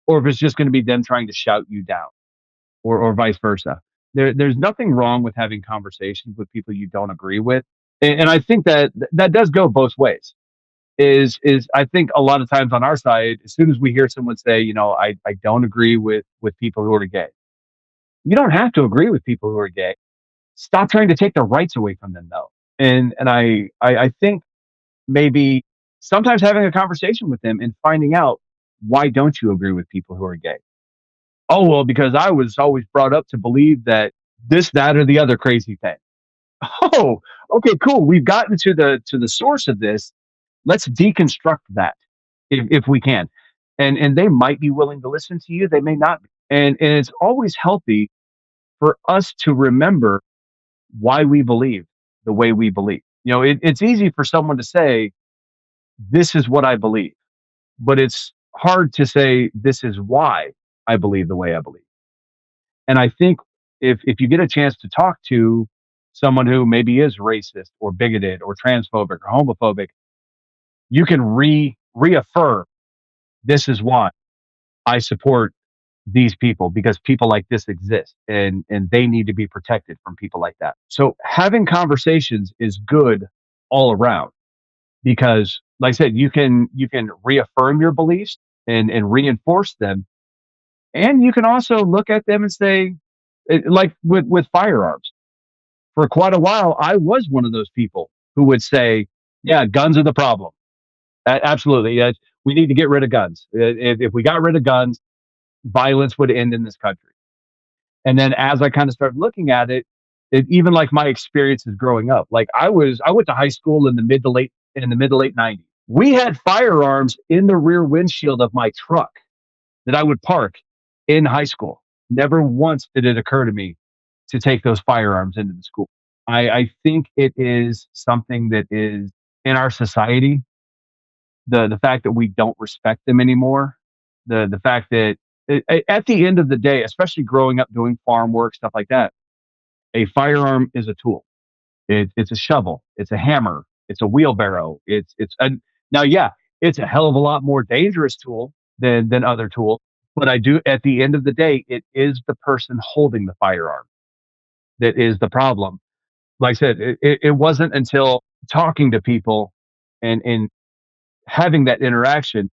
or if it's just going to be them trying to shout you down, or vice versa. There's nothing wrong with having conversations with people you don't agree with. And I think that does go both ways. is I think a lot of times on our side, as soon as we hear someone say, I don't agree with people who are gay. You don't have to agree with people who are gay. Stop trying to take their rights away from them, though. And I think maybe sometimes having a conversation with them and finding out, why don't you agree with people who are gay? Oh, well, because I was always brought up to believe that this, that, or the other crazy thing. Oh, okay, cool. We've gotten to the source of this. Let's deconstruct that if we can. And they might be willing to listen to you. They may not be. And it's always healthy for us to remember why we believe the way we believe. It's easy for someone to say, this is what I believe, but it's hard to say, this is why I believe the way I believe. And I think if you get a chance to talk to someone who maybe is racist or bigoted or transphobic or homophobic, you can reaffirm, this is why I support these people, because people like this exist, and they need to be protected from people like that. So having conversations is good all around, because like I said, you can reaffirm your beliefs and reinforce them. And you can also look at them and say, like with firearms, for quite a while, I was one of those people who would say, yeah, guns are the problem. Absolutely. We need to get rid of guns. If we got rid of guns, violence would end in this country. And then as I kind of started looking at it, even like my experiences growing up, like I went to high school in the mid to late 90s. We had firearms in the rear windshield of my truck that I would park in high school. Never once did it occur to me to take those firearms into the school. I think it is something that is in our society. The fact that we don't respect them anymore, the fact that at the end of the day, especially growing up doing farm work, stuff like that, a firearm is a tool. It's a shovel, it's a hammer, it's a wheelbarrow. It's a now, yeah, it's a hell of a lot more dangerous tool than other tools. But I do, at the end of the day, it is the person holding the firearm that is the problem. Like I said, it wasn't until talking to people and having that interaction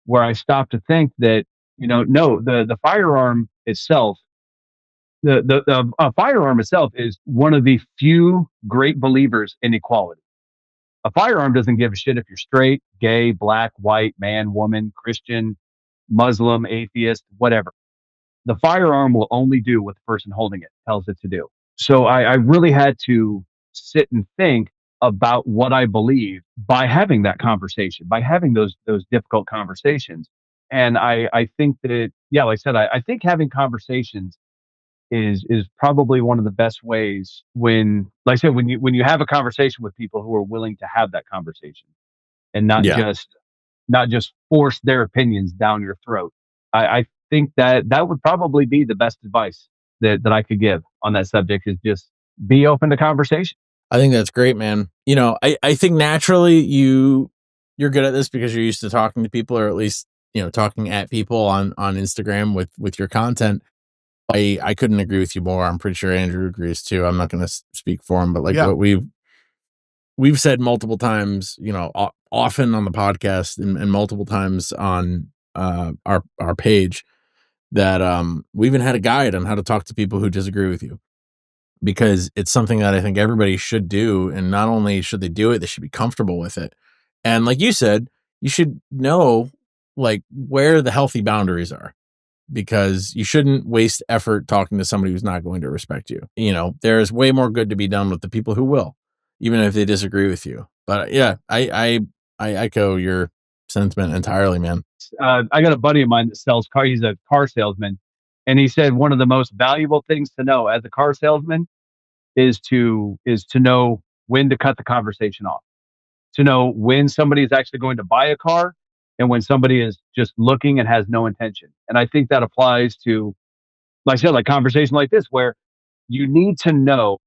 where I stopped to think that, no, the firearm itself, the a firearm itself is one of the few great believers in equality. A firearm doesn't give a shit if you're straight, gay, black, white, man, woman, Christian, Muslim, atheist, whatever. The firearm will only do what the person holding it tells it to do. So I really had to sit and think about what I believe by having that conversation, by having those difficult conversations. And I think that, yeah, like I said, I think having conversations is probably one of the best ways, when, like I said, when you have a conversation with people who are willing to have that conversation and Yeah. not just force their opinions down your throat. I think that would probably be the best advice that I could give on that subject, is just be open to conversation. I think that's great, man. I think naturally you're good at this because you're used to talking to people, or at least, talking at people on Instagram with your content. I couldn't agree with you more. I'm pretty sure Andrew agrees too. I'm not going to speak for him, but like Yeah. what we've said multiple times, often on the podcast and multiple times on our page, that we even had a guide on how to talk to people who disagree with you, because it's something that I think everybody should do. And not only should they do it, they should be comfortable with it. And like you said, you should know like where the healthy boundaries are, because you shouldn't waste effort talking to somebody who's not going to respect you. There's way more good to be done with the people who will, even if they disagree with you. But yeah, I echo your sentiment entirely, man. I got a buddy of mine that sells car. He's a car salesman, and he said one of the most valuable things to know as a car salesman is to know when to cut the conversation off, to know when somebody is actually going to buy a car and when somebody is just looking and has no intention. And I think that applies to, like I said, like conversation like this, where you need to know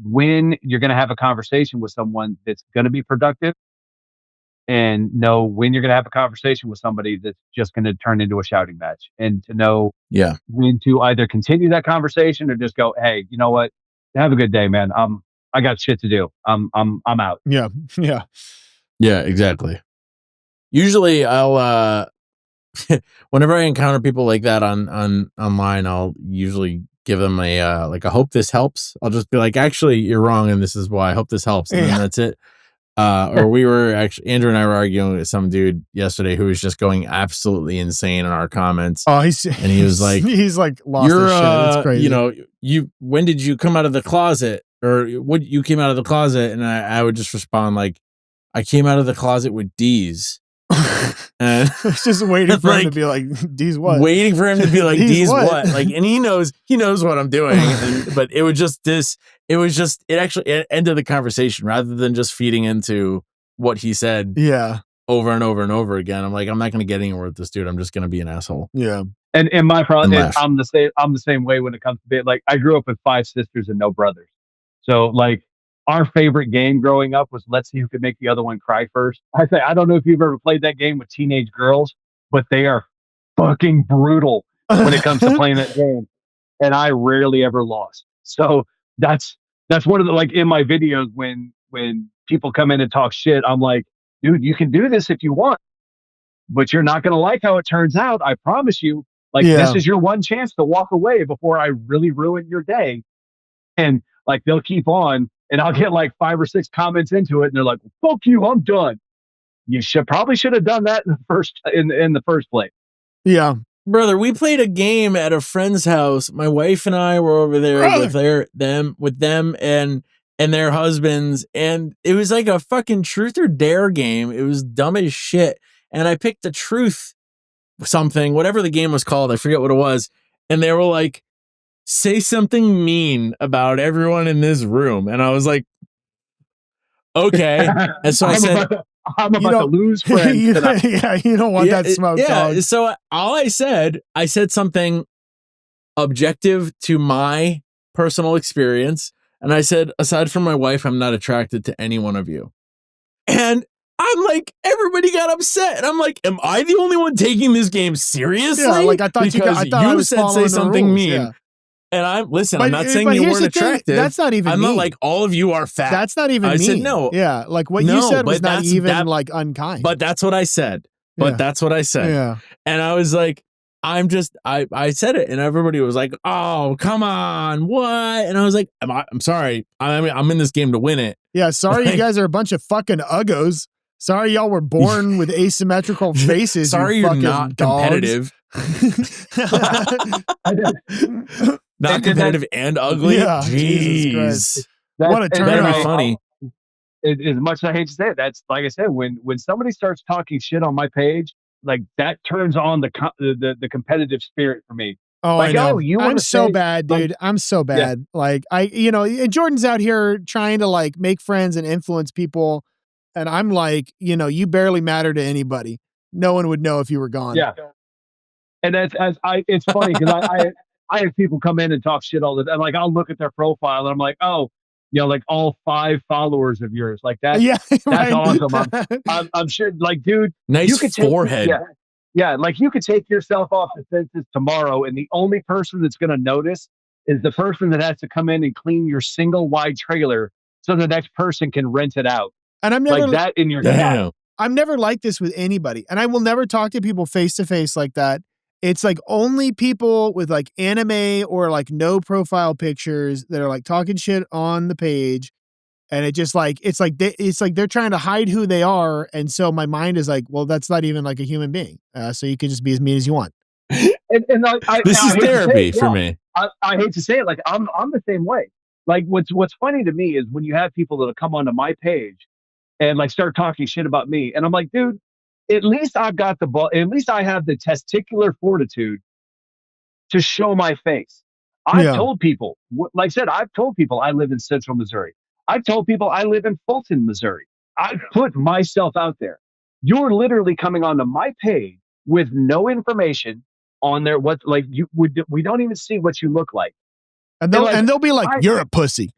when you're going to have a conversation with someone that's going to be productive, and know when you're going to have a conversation with somebody that's just going to turn into a shouting match, and to know Yeah. when to either continue that conversation or just go, hey, you know what? Have a good day, man. I got shit to do. I'm out. Yeah. Yeah. Yeah, exactly. Usually I'll whenever I encounter people like that on online, I'll usually give them a like a hope this helps. I'll just be like, actually, you're wrong, and this is why. I hope this helps, and then that's it. Or we were actually Andrew and I were arguing with some dude yesterday who was just going absolutely insane in our comments. Oh, and he was like, he's like lost his shit. It's crazy. You know, when did you come out of the closet, or what you came out of the closet? And I would just respond like, I came out of the closet with D's. And just waiting for him to be like, D's what? Waiting for him to be like, D's what? Like, and he knows what I'm doing. But it actually ended the conversation rather than just feeding into what he said. Yeah. Over and over and over again. I'm like, I'm not going to get anywhere with this dude. I'm just going to be an asshole. Yeah. And my problem is I'm the same way when it comes to like, I grew up with 5 sisters and no brothers. So like our favorite game growing up was let's see who could make the other one cry first. I don't know if you've ever played that game with teenage girls, but they are fucking brutal when it comes to playing that game. And I rarely ever lost. So that's one of the, like in my videos when people come in and talk shit, I'm like, dude, you can do this if you want, but you're not going to like how it turns out. I promise you. Like, this is your one chance to walk away before I really ruin your day. And like, they'll keep on, and I'll get like 5 or 6 comments into it, and they're like, "Fuck you, I'm done." You probably should have done that in the first place. Yeah, brother, we played a game at a friend's house. My wife and I were over there with them and their husbands, and it was like a fucking truth or dare game. It was dumb as shit. And I picked the truth something, whatever the game was called, I forget what it was. And they were like, say something mean about everyone in this room. And I was like, okay. And so I said, I'm about to lose friends. You don't want that smoke, dog. So all I said something objective to my personal experience. And I said, aside from my wife, I'm not attracted to any one of you. And I'm like, everybody got upset. And I'm like, am I the only one taking this game seriously? Yeah, like I thought you said say something rules, mean. Yeah. And I'm not saying you weren't attractive. That's not even I'm mean. not like all of you are fat. That's not even I mean. said no. Yeah, like what you said was not even like unkind. But that's what I said. Yeah. And I was like, I said it, and everybody was like, "Oh, come on, what?" And I was like, "I'm sorry. I'm in this game to win it." Yeah, sorry, you guys are a bunch of fucking uggos. Sorry, y'all were born with asymmetrical faces. Sorry, you're not competitive. Not competitive and ugly. Yeah, jeez. What a turn! That'd be funny. As much as I hate to say it, that's like I said. When somebody starts talking shit on my page, like that turns on the competitive spirit for me. Oh, like, I know. I'm so bad, dude. Like, I'm so bad. Yeah. Like and Jordan's out here trying to like make friends and influence people, and I'm like, you barely matter to anybody. No one would know if you were gone. Yeah. And it's funny because I have people come in and talk shit all the time. Like I'll look at their profile and I'm like, oh, like all 5 followers of yours, like that. Yeah, that's right. Awesome. I'm sure, like, dude, nice you could forehead. Yeah, like you could take yourself off the census tomorrow, and the only person that's going to notice is the person that has to come in and clean your single wide trailer, so the next person can rent it out. And I'm never like that in your I'm never like this with anybody, and I will never talk to people face to face like that. It's like only people with like anime or like no profile pictures that are like talking shit on the page. And it just like, it's like they're trying to hide who they are. And so my mind is like, well, that's not even like a human being. So you can just be as mean as you want. And this is therapy for me. I hate to say it. Like I'm the same way. Like what's funny to me is when you have people that'll come onto my page and like start talking shit about me. And I'm like, dude, at least I've got at least I have the testicular fortitude to show my face. I've told people, like I said, I've told people I live in Central Missouri. I've told people I live in Fulton, Missouri. I've put myself out there. You're literally coming onto my page with no information on there. We don't even see what you look like. And they'll be like, you're a pussy.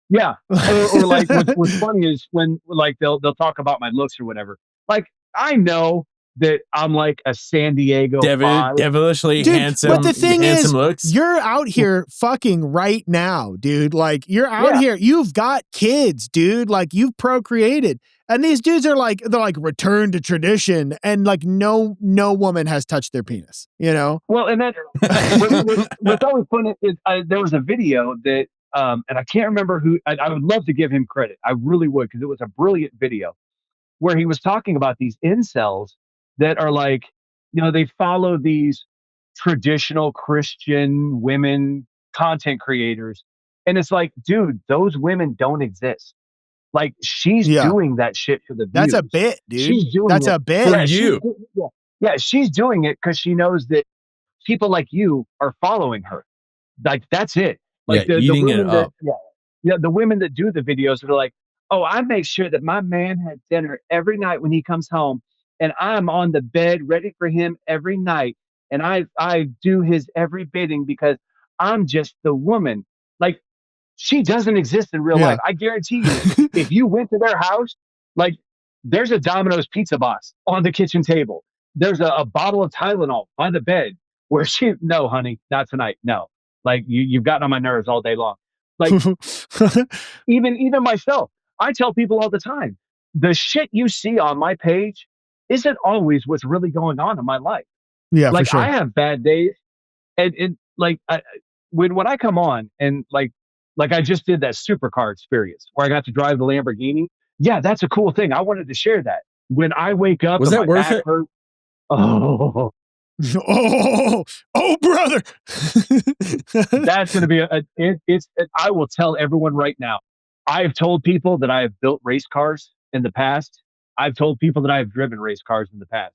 Yeah. Or like what's funny is when like they'll talk about my looks or whatever. Like I know that I'm like a San Diego devilishly handsome. But the thing is, looks. You're out here fucking right now, dude. Like you're out here. You've got kids, dude. Like you've procreated. And these dudes are like, they're like return to tradition, and like no woman has touched their penis, you know? Well, and that what's always funny is there was a video that, and I can't remember who. I would love to give him credit. I really would, because it was a brilliant video where he was talking about these incels that are like, they follow these traditional Christian women content creators, and it's like, dude, those women don't exist. Like, she's doing that shit for the views. That's a bit, dude. She's doing That's it a bit for you. Yeah, she's doing it because she knows that people like you are following her. Like, that's it. Like, the women that, the women that do the videos are like, oh, I make sure that my man has dinner every night when he comes home, and I'm on the bed ready for him every night, and I do his every bidding because I'm just the woman. Like, she doesn't exist in real life. I guarantee you, if you went to their house, like, there's a Domino's pizza box on the kitchen table. There's a bottle of Tylenol by the bed where no, honey, not tonight. No. Like, you've gotten on my nerves all day long. Like, even myself, I tell people all the time, the shit you see on my page isn't always what's really going on in my life. Yeah, like, for sure. I have bad days, and like, when I come on and like I just did that supercar experience where I got to drive the Lamborghini. Yeah, that's a cool thing. I wanted to share that. When I wake up, was that worth it? Hurt, brother. That's going to be I will tell everyone right now. I've told people that I have built race cars in the past. I've told people that I have driven race cars in the past.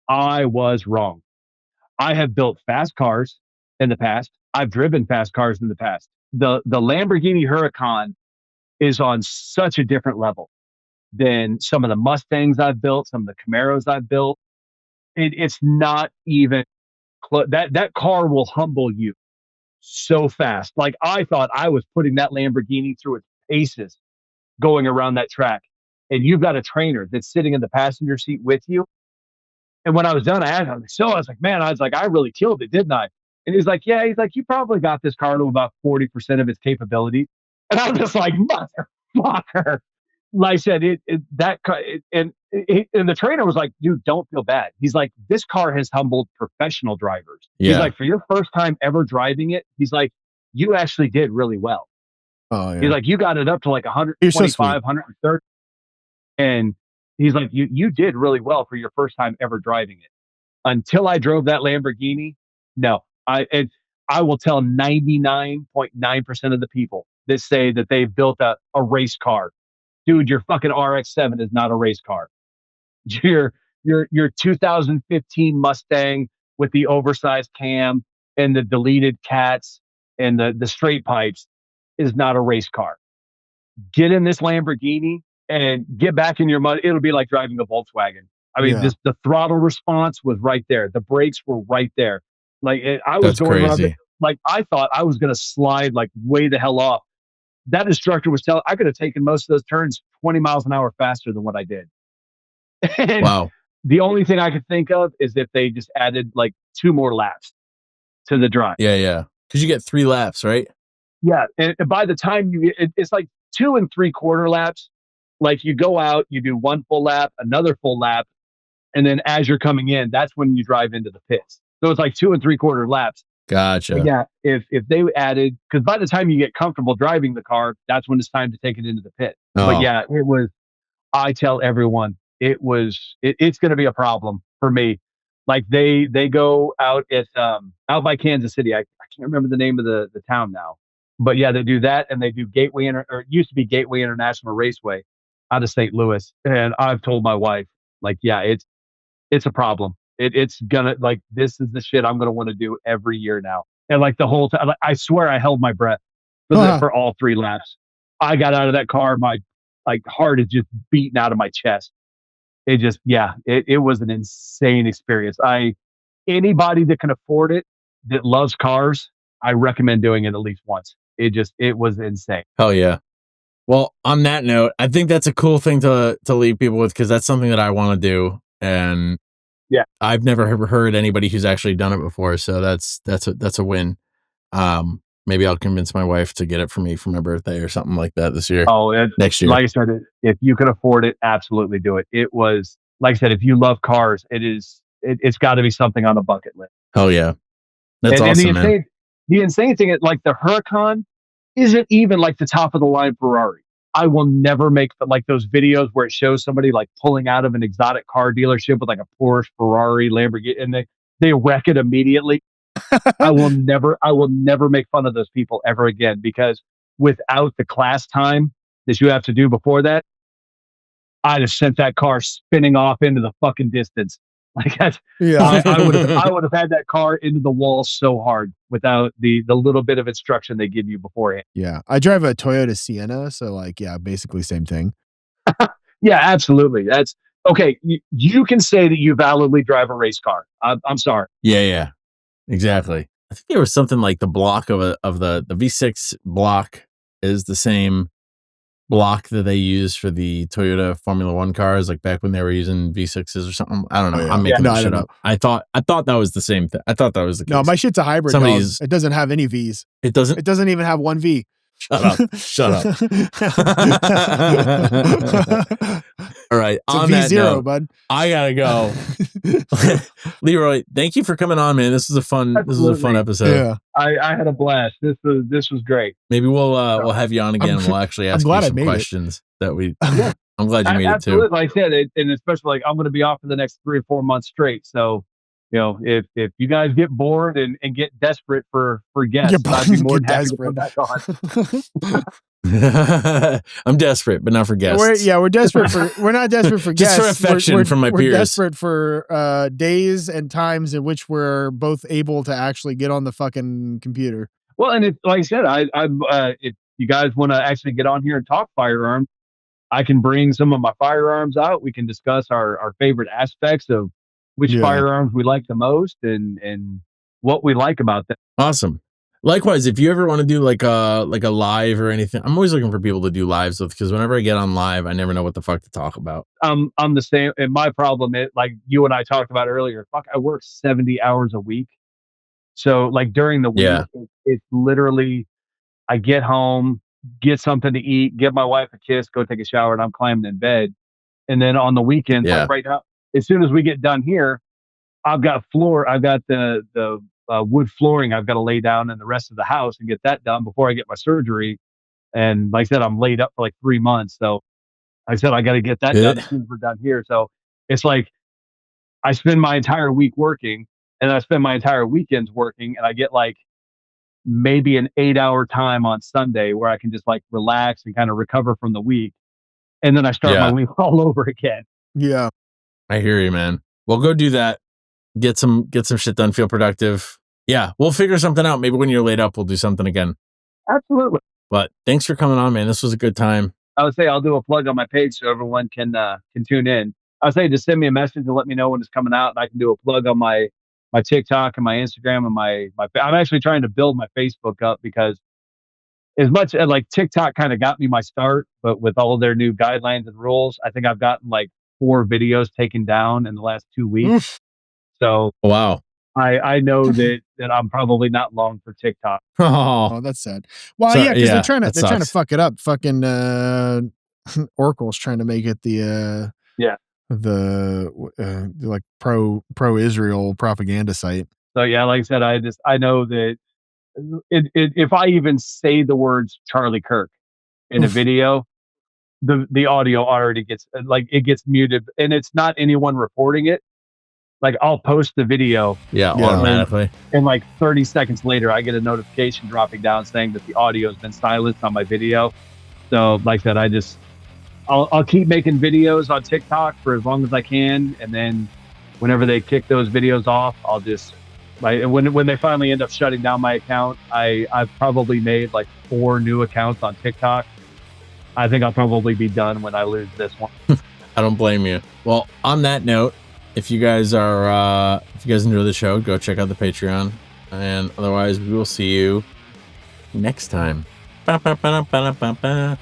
I was wrong. I have built fast cars in the past. I've driven fast cars in the past. The Lamborghini Huracan is on such a different level than some of the Mustangs I've built, some of the Camaros I've built. It's not even close. That car will humble you so fast. Like, I thought I was putting that Lamborghini through its paces going around that track. And you've got a trainer that's sitting in the passenger seat with you. And when I was done, I asked him, I was like, man, I really killed it, didn't I? And he's like, yeah. He's like, you probably got this car to about 40% of its capabilities. And I'm just like, motherfucker. Like I said, and the trainer was like, dude, don't feel bad. He's like, this car has humbled professional drivers. Yeah. He's like, for your first time ever driving it, he's like, you actually did really well. Oh, yeah. He's like, you got it up to like 125, 130. And he's like, you did really well for your first time ever driving it. Until I drove that Lamborghini, no. I will tell 99.9% of the people that say that they've built a race car. Dude, your fucking RX-7 is not a race car. Your 2015 Mustang with the oversized cam and the deleted cats and the straight pipes is not a race car. Get in this Lamborghini and get back in your mud. It'll be like driving a Volkswagen. I mean, the throttle response was right there. The brakes were right there. Like, I was going around, like, I thought I was going to slide like way the hell off. That instructor was telling I could have taken most of those turns 20 miles an hour faster than what I did. And wow. The only thing I could think of is if they just added like 2 more laps to the drive. Yeah, yeah. Because you get 3 laps, right? Yeah, and by the time it's like 2 3/4 laps. Like, you go out, you do 1 full lap, another full lap, and then as you're coming in, that's when you drive into the pits. So it's like 2 3/4 laps. Gotcha. But yeah, if they added, because by the time you get comfortable driving the car, that's when it's time to take it into the pit. Oh. But yeah, it was. I tell everyone it's going to be a problem for me. Like, they go out at out by Kansas City. I can't remember the name of the town now, but yeah, they do that, and they do Gateway or it used to be Gateway International Raceway out of St. Louis. And I've told my wife, like, yeah, it's a problem. It's gonna, like, this is the shit I'm gonna want to do every year now. And like the whole time, like, I swear I held my breath for all 3 laps. I got out of that car, my heart is just beating out of my chest. It just, it was an insane experience. Anybody that can afford it, that loves cars, I recommend doing it at least once. It was insane. Hell yeah. Well, on that note, I think that's a cool thing to leave people with, because that's something that I want to do. And yeah, I've never heard anybody who's actually done it before. So that's a win. Maybe I'll convince my wife to get it for me for my birthday or something like that this year. Oh, next year. Like I said, if you can afford it, absolutely do it. It was, like I said, if you love cars, it's got to be something on a bucket list. Oh yeah, that's and awesome, man. The insane thing is, like, the Huracan isn't even like the top of the line Ferrari. I will never make like those videos where it shows somebody like pulling out of an exotic car dealership with like a Porsche, Ferrari, Lamborghini, and they wreck it immediately. I will never make fun of those people ever again, because without the class time that you have to do before that, I'd have sent that car spinning off into the fucking distance. Like that, Yeah. I would have had that car into the wall so hard without the little bit of instruction they give you beforehand. Yeah. I drive a Toyota Sienna, so like, yeah, basically same thing. Yeah, absolutely. That's okay. You can say that you validly drive a race car. I'm sorry. Yeah, exactly. I think there was something like the block of the V6 block is the same block that they use for the Toyota Formula One cars, like back when they were using V6s or something. I don't know. I'm making that shit up. I thought that was the same thing. I thought that was the case. No, my shit's a hybrid. It doesn't have any V's. It doesn't. It doesn't even have one V. Shut up. All right. It's on a V0, note, bud. I gotta go. Leroy, thank you for coming on, man. This is a fun episode. Yeah. I had a blast. This was great. Maybe we'll have you on again. We'll actually ask you some questions that we. Yeah. I'm glad you made it too. Like I said, and especially like I'm going to be off for the next 3 or 4 months straight. So, if you guys get bored and get desperate for guests, I'd be more than happy to come back on. I'm desperate, but not for guests. We're desperate for. We're not desperate for guests. Just for affection from my peers. We're desperate for days and times in which we're both able to actually get on the fucking computer. Well, and like I said, if you guys want to actually get on here and talk firearms, I can bring some of my firearms out. We can discuss our favorite aspects of which firearms we like the most and what we like about them. Awesome. Likewise, if you ever want to do like a live or anything, I'm always looking for people to do lives with, because whenever I get on live, I never know what the fuck to talk about. I'm the same. And my problem is, like you and I talked about earlier, I work 70 hours a week. So like during the week, it's literally, I get home, get something to eat, give my wife a kiss, go take a shower, and I'm climbing in bed. And then on the weekends, like right now, as soon as we get done here, I've got the wood flooring I've got to lay down in the rest of the house and get that done before I get my surgery. And like I said, I'm laid up for like 3 months. So I said, I got to get that done as soon as we're done here. So it's like, I spend my entire week working, and I spend my entire weekends working, and I get like maybe an 8-hour time on Sunday where I can just like relax and kind of recover from the week. And then I start my week all over again. Yeah. I hear you, man. Well, go do that. Get some shit done. Feel productive. Yeah. We'll figure something out. Maybe when you're laid up, we'll do something again. Absolutely. But thanks for coming on, man. This was a good time. I would say I'll do a plug on my page so everyone can tune in. I would say just send me a message and let me know when it's coming out, and I can do a plug on my TikTok and my Instagram and my I'm actually trying to build my Facebook up, because as much as like TikTok kind of got me my start, but with all their new guidelines and rules, I think I've gotten like 4 videos taken down in the last 2 weeks. Oof. So wow. I know that I'm probably not long for TikTok. Oh, that's sad. Well, yeah, because they're trying to fuck it up. Fucking Oracle's trying to make it the like pro Israel propaganda site. So yeah, like I said, I know that if I even say the words Charlie Kirk in a video, the audio already gets muted, and it's not anyone reporting it. Like I'll post the video automatically, and like 30 seconds later I get a notification dropping down saying that the audio has been silenced on my video. So like that, I'll keep making videos on TikTok for as long as I can, and then whenever they kick those videos off, I'll just when they finally end up shutting down my account, I've probably made like 4 new accounts on TikTok. I think I'll probably be done when I lose this one. I don't blame you. Well, on that note, if you guys enjoy the show, go check out the Patreon, and otherwise we will see you next time. Ba, ba, ba, ba, ba, ba, ba.